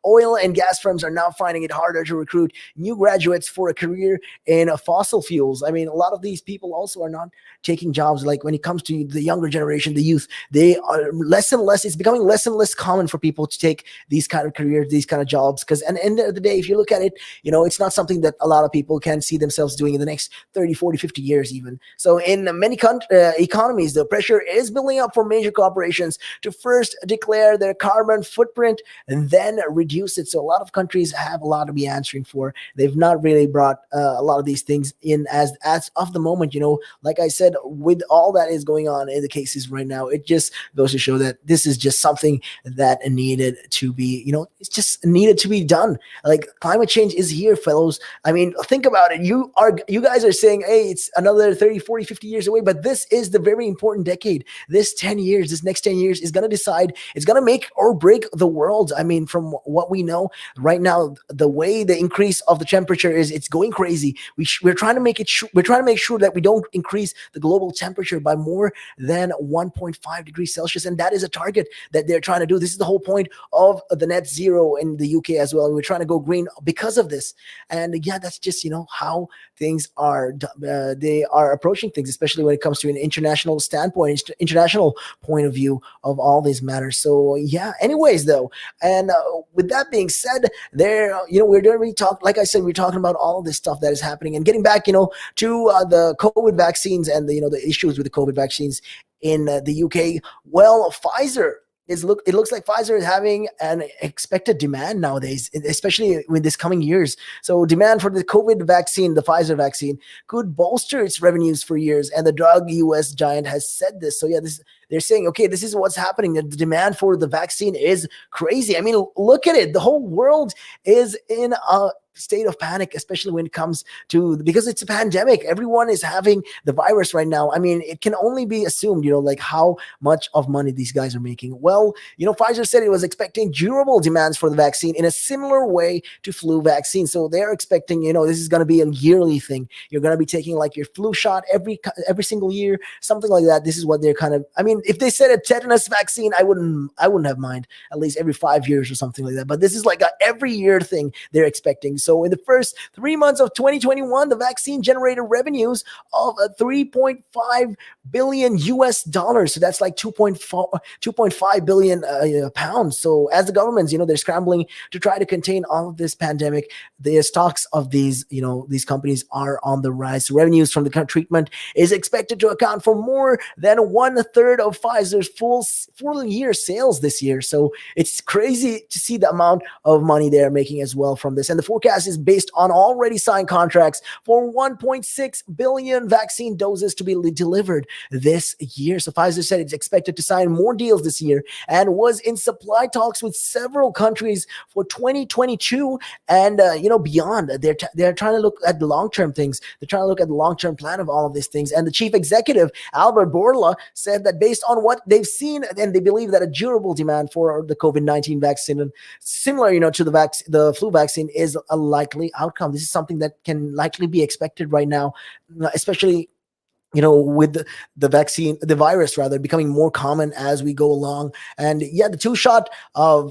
oil and gas firms are now finding it harder to recruit new graduates for a career in fossil fuels. I mean, a lot of these people also are not taking jobs. Like when it comes to the younger generation, the youth, they are less and less. It's becoming less and less common for people to take these kind of careers, these kind of jobs. Because, and at the end of the day, if you look at it, it's not something that a lot of people can see themselves doing in the next 30, 40, 50 years even. So in many economies, the pressure is building up for major corporations to first declare their carbon footprint and then reduce it. So a lot of countries have a lot to be answering for. They've not really brought a lot of these things in as of the moment. Like I said, with all that is going on in the cases right now, it just goes to show that this is just something that needed to be, it's just needed to be done. Like climate change is here, fellows. I mean, think about it. You guys are saying, hey, it's another 30, 40, 50 years away, but this is the very important decade. This next 10 years is going to decide, it's going to make or break the world. I mean, from what we know right now, the way the increase of the temperature is, it's going crazy. We're trying to make it, we're trying to make sure that we don't increase the global temperature by more than 1.5 degrees Celsius. And that is a target that they're trying to do. This is the whole point of the net zero in the UK as well. We're trying to go green because of this. And yeah, that's just, how things are, they are approaching things, especially when it comes to an international standpoint, international point of view of all these matters. So yeah, anyways though, and with that being said, we're going to be like I said, we're talking about all of this stuff that is happening and getting back, to the COVID vaccines and the issues with the COVID vaccines in the UK. Well, Pfizer it looks like Pfizer is having an expected demand nowadays, especially with this coming years. So demand for the COVID vaccine, the Pfizer vaccine, could bolster its revenues for years. And the drug US giant has said this. So yeah, they're saying, okay, this is what's happening. The demand for the vaccine is crazy. I mean, look at it. The whole world is in a state of panic, especially when it comes to, because it's a pandemic. Everyone is having the virus right now. I mean, it can only be assumed, like how much of money these guys are making. Well, Pfizer said it was expecting durable demands for the vaccine in a similar way to flu vaccine. So they're expecting, this is going to be a yearly thing. You're going to be taking like your flu shot every single year, something like that. This is what they're kind of, I mean, if they said a tetanus vaccine, I wouldn't have mind, at least every 5 years or something like that. But this is like a every year thing they're expecting. So in the first 3 months of 2021, the vaccine generated revenues of 3.5 billion US dollars. So that's like 2.5 billion pounds. So as the governments, they're scrambling to try to contain all of this pandemic, the stocks of these companies are on the rise. So revenues from the treatment is expected to account for more than 1/3 of Pfizer's full year sales this year. So it's crazy to see the amount of money they're making as well from this. And the forecast is based on already signed contracts for 1.6 billion vaccine doses to be delivered this year. So Pfizer said it's expected to sign more deals this year and was in supply talks with several countries for 2022 and beyond. They're trying to look at the long-term things. They're trying to look at the long-term plan of all of these things. And the chief executive, Albert Bourla, said that based on what they've seen, and they believe that a durable demand for the COVID-19 vaccine, and similar, to the flu vaccine, is a likely outcome. This is something that can likely be expected right now, especially with the vaccine, the virus rather, becoming more common as we go along. And yeah, the 2-shot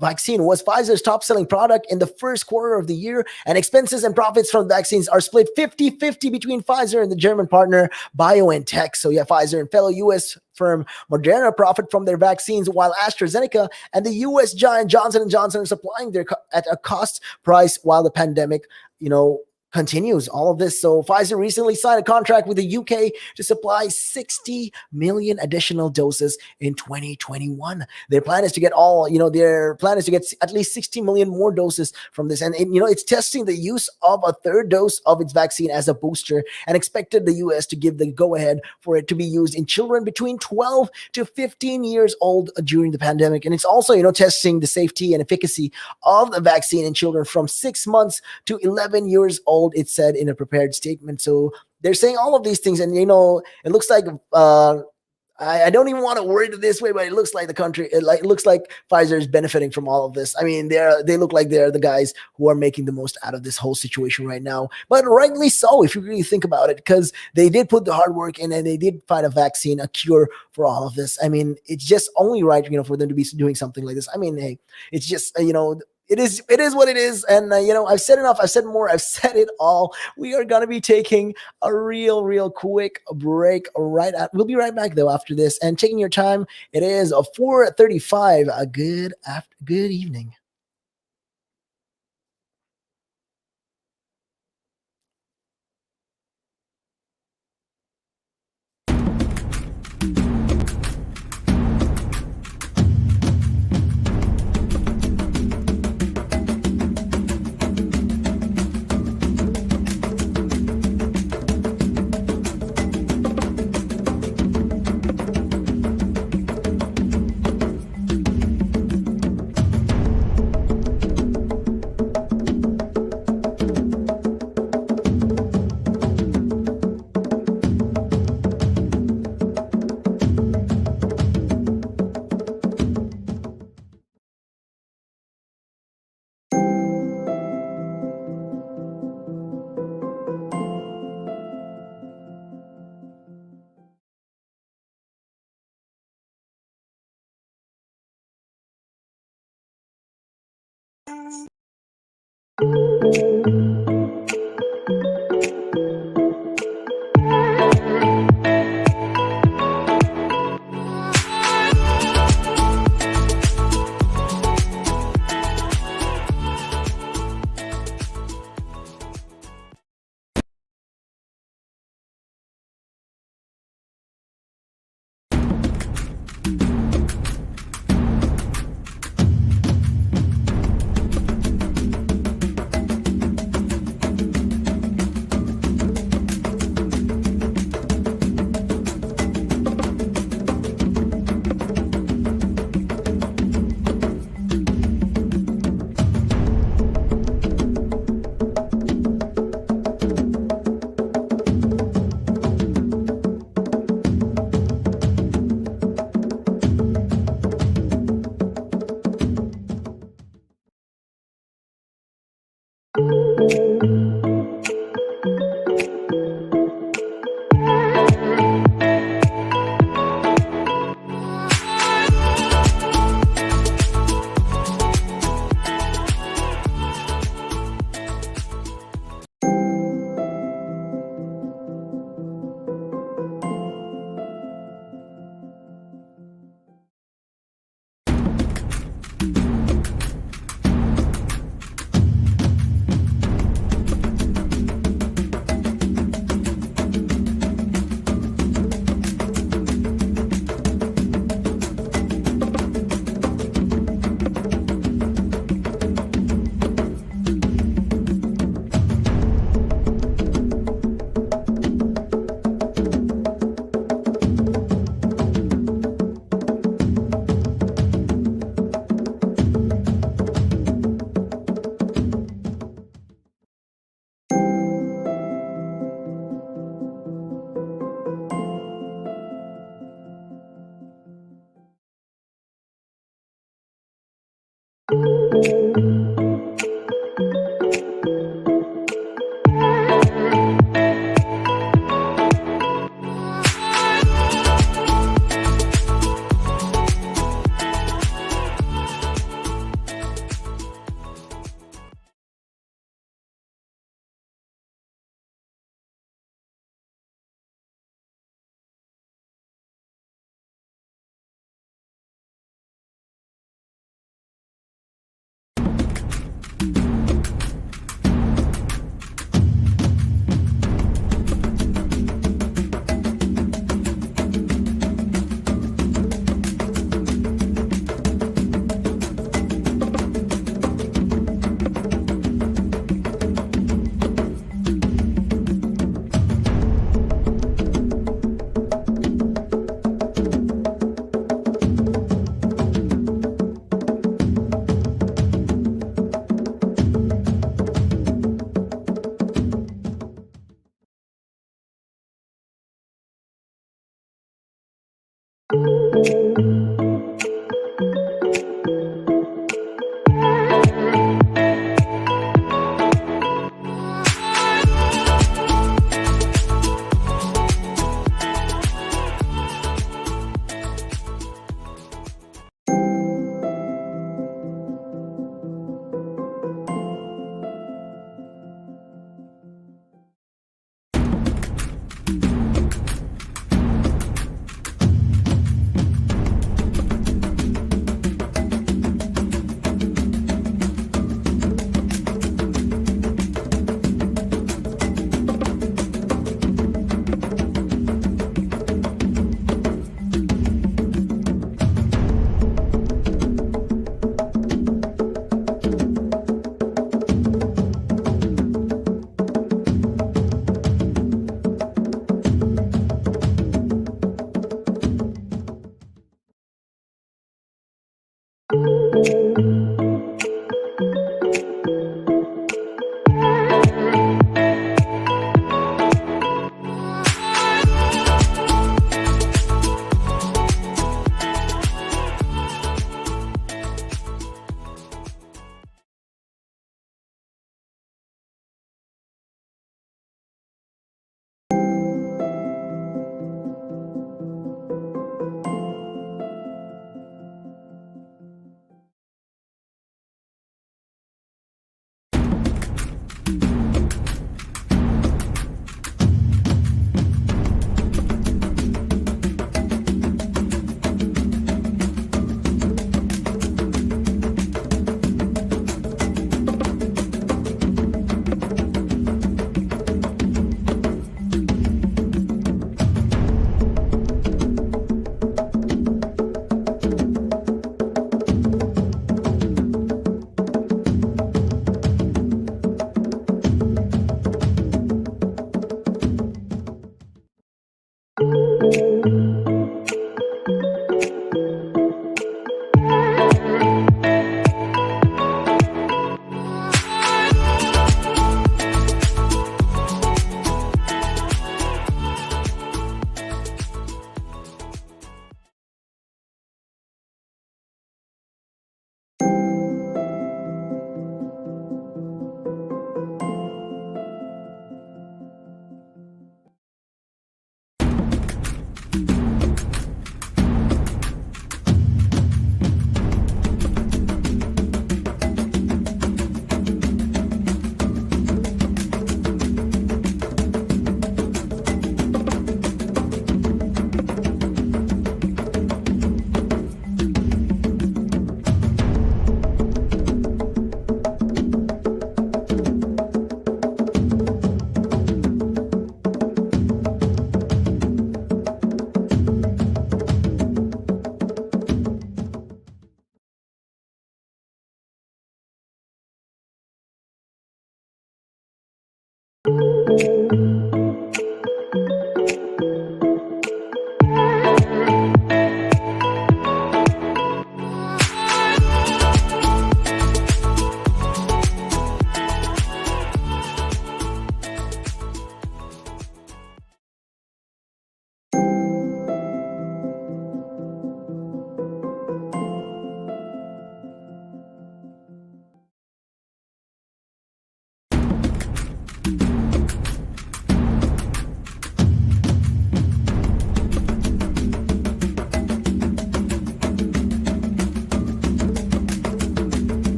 vaccine was Pfizer's top selling product in the first quarter of the year, and expenses and profits from vaccines are split 50-50 between Pfizer and the German partner BioNTech. So yeah, Pfizer and fellow US firm Moderna profit from their vaccines, while AstraZeneca and the US giant Johnson & Johnson are supplying their at a cost price while the pandemic, continues all of this. So Pfizer recently signed a contract with the UK to supply 60 million additional doses in 2021. Their plan is to get their plan is to get at least 60 million more doses from this. And it's testing the use of a third dose of its vaccine as a booster, and expected the US to give the go ahead for it to be used in children between 12 to 15 years old during the pandemic. And it's also, testing the safety and efficacy of the vaccine in children from 6 months to 11 years old, it said in a prepared statement. So they're saying all of these things, and it looks like I don't even want to word it this way, but it looks like it looks like Pfizer is benefiting from all of this. I mean, they look like they're the guys who are making the most out of this whole situation right now. But rightly so, if you really think about it, because they did put the hard work in and they did find a vaccine, a cure for all of this. I mean, it's just only right, for them to be doing something like this. I mean, hey, it's just it is what it is. And I've said enough, I've said more, I've said it all. We are going to be taking a real quick break we'll be right back though after this. And taking your time, it is a 4:35. A good evening.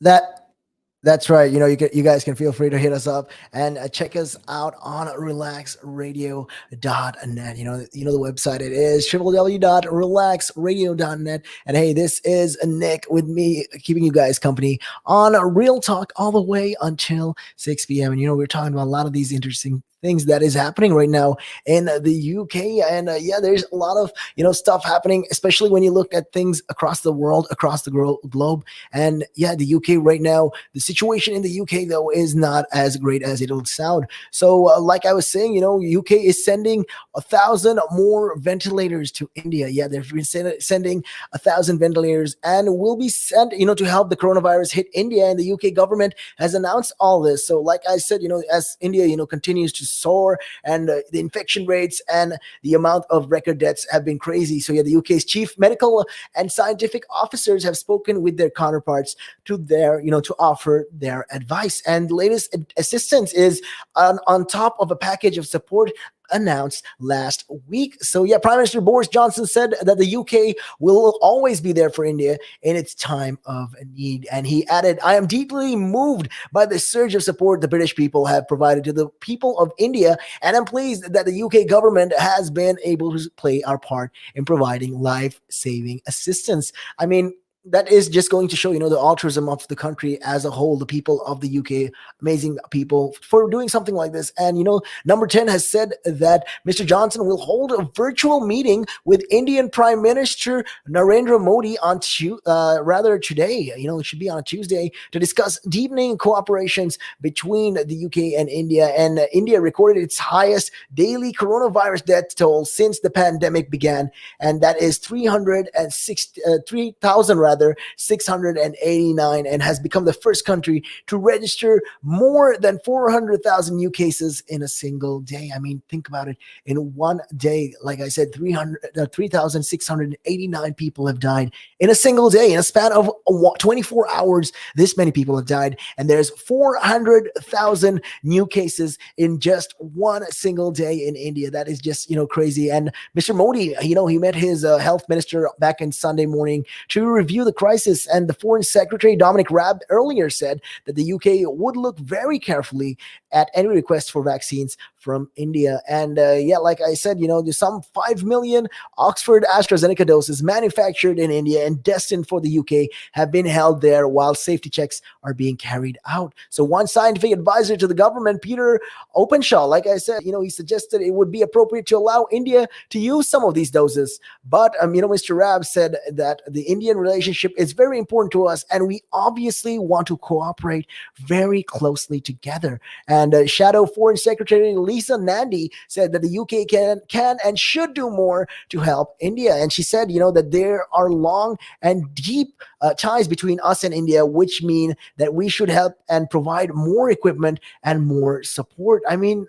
That That's right. You guys can feel free to hit us up and check us out on relaxradio.net. The website it is www.relaxradio.net. And hey, this is Nick with me keeping you guys company on Real Talk all the way until 6 p.m. And we're talking about a lot of these interesting things that is happening right now in the UK. And there's a lot of stuff happening, especially when you look at things across the world, across the globe. And the UK right now, the situation in the UK though is not as great as it'll sound. So like I was saying, UK is sending 1,000 more ventilators to India. Yeah, they've been sending 1,000 ventilators and will be sent to help the coronavirus hit India. And the UK government has announced all this. So like I said, as India continues to soar, and the infection rates and the amount of record deaths have been crazy. So the UK's chief medical and scientific officers have spoken with their counterparts to to offer their advice. And the latest assistance is on top of a package of support announced last week. So Prime Minister Boris Johnson said that the UK will always be there for India in its time of need. And he added, "I am deeply moved by the surge of support the British people have provided to the people of India, and I'm pleased that the UK government has been able to play our part in providing life-saving assistance." I mean, that is just going to show, the altruism of the country as a whole, the people of the UK, amazing people for doing something like this. And, Number 10 has said that Mr. Johnson will hold a virtual meeting with Indian Prime Minister Narendra Modi on today, it should be on a Tuesday, to discuss deepening cooperations between the UK and India. And India recorded its highest daily coronavirus death toll since the pandemic began. And that is 3,000 rather 689, and has become the first country to register more than 400,000 new cases in a single day. I mean, think about it. In one day, like I said, 3,689 people have died in a single day. In a span of 24 hours, this many people have died, and there's 400,000 new cases in just one single day in India. That is just, crazy. And Mr. Modi, he met his health minister back in Sunday morning to review the crisis. And the Foreign Secretary, Dominic Raab, earlier said that the UK would look very carefully at any request for vaccines from India. And like I said, there's some 5 million Oxford AstraZeneca doses manufactured in India and destined for the UK have been held there while safety checks are being carried out. So one scientific advisor to the government, Peter Openshaw, like I said, he suggested it would be appropriate to allow India to use some of these doses. But, Mr. Raab said that the Indian relationship is very important to us, and we obviously want to cooperate very closely together. And Shadow Foreign Secretary Lisa Nandy said that the UK can and should do more to help India. And she said, that there are long and deep ties between us and India, which mean that we should help and provide more equipment and more support. I mean,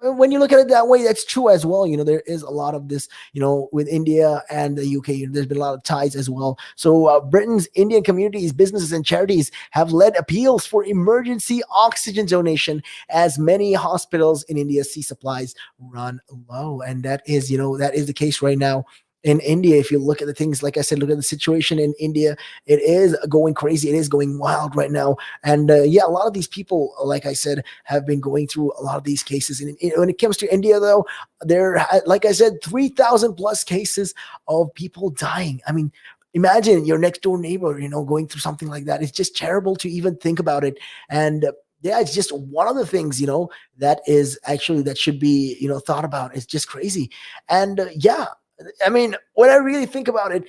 when you look at it that way, that's true as well. There is a lot of this, with India and the UK. There's been a lot of ties as well. So Britain's Indian communities, businesses, and charities have led appeals for emergency oxygen donation as many hospitals in India see supplies run low. And that is the case right now in India. If you look at the things, like I said, look at the situation in India, it is going crazy. It is going wild right now. And a lot of these people, like I said, have been going through a lot of these cases. And when it comes to India, though, there, like I said, 3,000 plus cases of people dying. I mean, imagine your next door neighbor, going through something like that. It's just terrible to even think about it. And it's just one of the things, that should be, thought about. It's just crazy. And I mean, when I really think about it,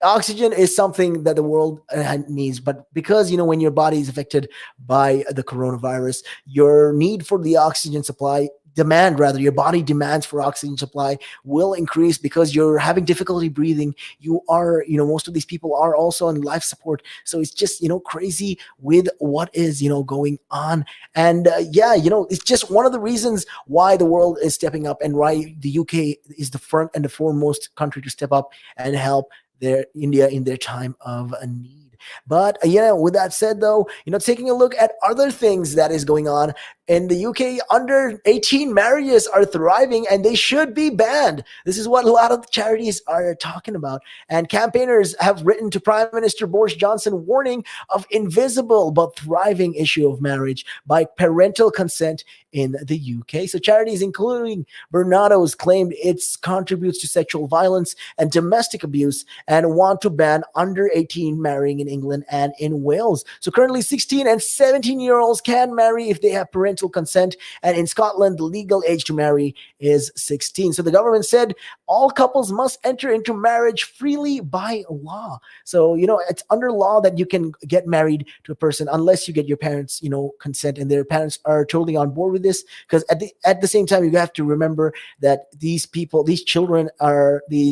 oxygen is something that the world needs, but because when your body is affected by the coronavirus, your need for the oxygen supply your body demands for oxygen supply will increase because you're having difficulty breathing. You are, most of these people are also on life support. So it's just, crazy with what is, going on. And it's just one of the reasons why the world is stepping up and why the UK is the front and the foremost country to step up and help India in their time of need. But with that said, though, taking a look at other things that is going on in the UK, under 18 marriages are thriving and they should be banned. This is what a lot of charities are talking about. And campaigners have written to Prime Minister Boris Johnson warning of invisible but thriving issue of marriage by parental consent in the UK. So charities including Bernardo's claimed it contributes to sexual violence and domestic abuse and want to ban under 18 marrying in England and in Wales. So currently 16 and 17-year-olds can marry if they have parental consent, and in Scotland the legal age to marry is 16. So the government said all couples must enter into marriage freely by law. So it's under law that you can get married to a person unless you get your parents consent, and their parents are totally on board with this, because at the same time you have to remember that these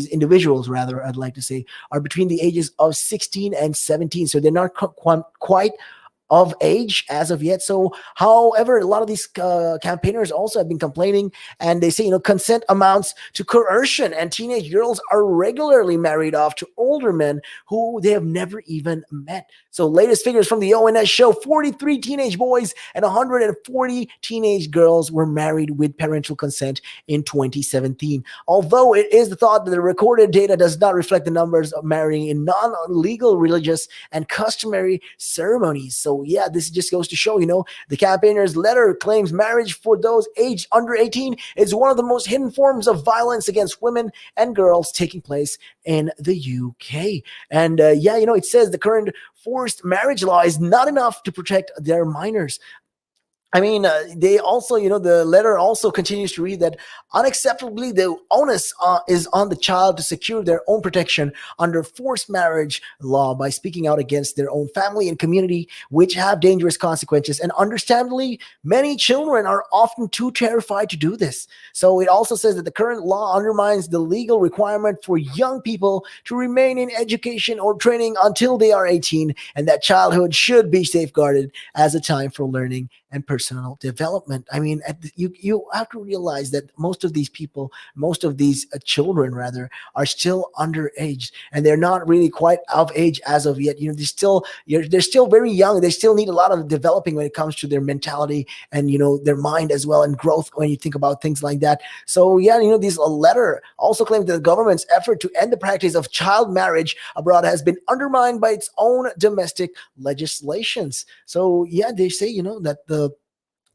individuals rather, I'd like to say, are between the ages of 16 and 17, so they're not quite of age as of yet. So, however, a lot of these campaigners also have been complaining, and they say, consent amounts to coercion, and teenage girls are regularly married off to older men who they have never even met. So, latest figures from the ONS show 43 teenage boys and 140 teenage girls were married with parental consent in 2017. Although it is the thought that the recorded data does not reflect the numbers of marrying in non-legal religious and customary ceremonies. So this just goes to show, the campaigner's letter claims marriage for those aged under 18 is one of the most hidden forms of violence against women and girls taking place in the UK. And it says the current forced marriage law is not enough to protect their minors. I mean, they also, the letter also continues to read that unacceptably, the onus is on the child to secure their own protection under forced marriage law by speaking out against their own family and community, which have dangerous consequences. And understandably, many children are often too terrified to do this. So it also says that the current law undermines the legal requirement for young people to remain in education or training until they are 18, and that childhood should be safeguarded as a time for learning and personal development. I mean, you have to realize that most of these people, most of these children rather, are still underage, and they're not really quite of age as of yet. They're still very young. They still need a lot of developing when it comes to their mentality and their mind as well, and growth when you think about things like that. So yeah, this letter also claims that the government's effort to end the practice of child marriage abroad has been undermined by its own domestic legislations. So yeah, they say that the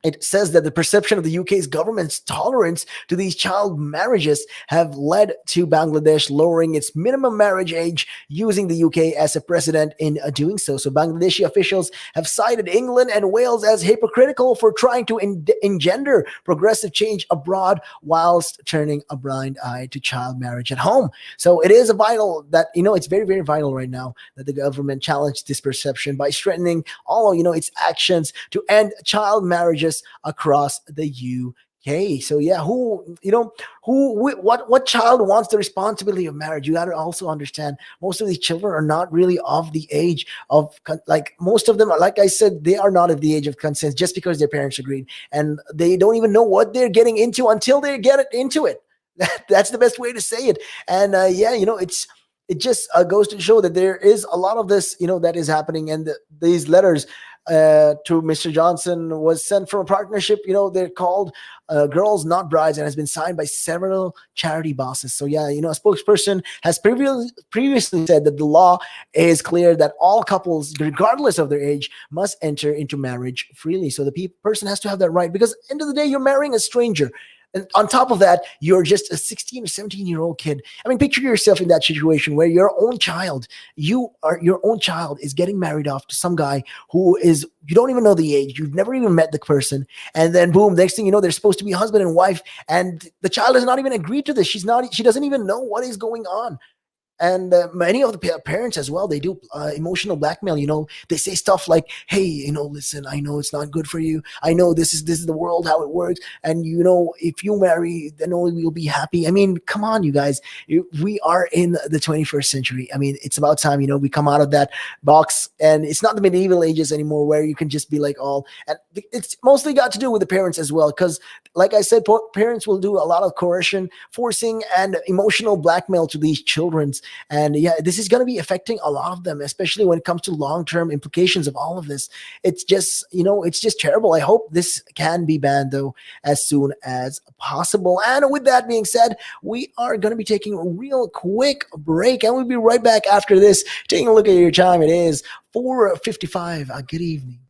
it says that the perception of the UK's government's tolerance to these child marriages have led to Bangladesh lowering its minimum marriage age, using the UK as a precedent in doing so. So Bangladeshi officials have cited England and Wales as hypocritical for trying to engender progressive change abroad whilst turning a blind eye to child marriage at home. So it is a vital that, it's very, very vital right now that the government challenge this perception by strengthening all, its actions to end child marriages across the UK. So yeah, what child wants the responsibility of marriage? You got to also understand most of these children are not really of the age of, like, most of them, like I said, they are not of the age of consent just because their parents agreed, and they don't even know what they're getting into until they get into it. That's the best way to say it. And yeah, it just goes to show that there is a lot of this, that is happening. And these letters to Mr. Johnson was sent from a partnership, they're called Girls Not Brides, and has been signed by several charity bosses. So yeah, a spokesperson has previously said that the law is clear that all couples, regardless of their age, must enter into marriage freely. So the person has to have that right, because at the end of the day, you're marrying a stranger. And on top of that, you're just a 16 or 17-year-old kid. I mean, picture yourself in that situation where your own child is getting married off to some guy who is, you don't even know the age. You've never even met the person. And then boom, next thing you know, they're supposed to be husband and wife. And the child has not even agreed to this. She doesn't even know what is going on. And many of the parents as well, they do emotional blackmail. They say stuff like, hey, listen, I know it's not good for you. I know this is the world, how it works. And, if you marry, then only we'll be happy. I mean, come on, you guys. We are in the 21st century. I mean, it's about time, we come out of that box. And it's not the medieval ages anymore where you can just be like all. And it's mostly got to do with the parents as well. Because like I said, parents will do a lot of coercion, forcing, and emotional blackmail to these children. And yeah, this is going to be affecting a lot of them, especially when it comes to long-term implications of all of this. It's just, it's just terrible. I hope this can be banned, though, as soon as possible. And with that being said, we are going to be taking a real quick break, and we'll be right back after this. Taking a look at your time, it is 4:55. Good evening.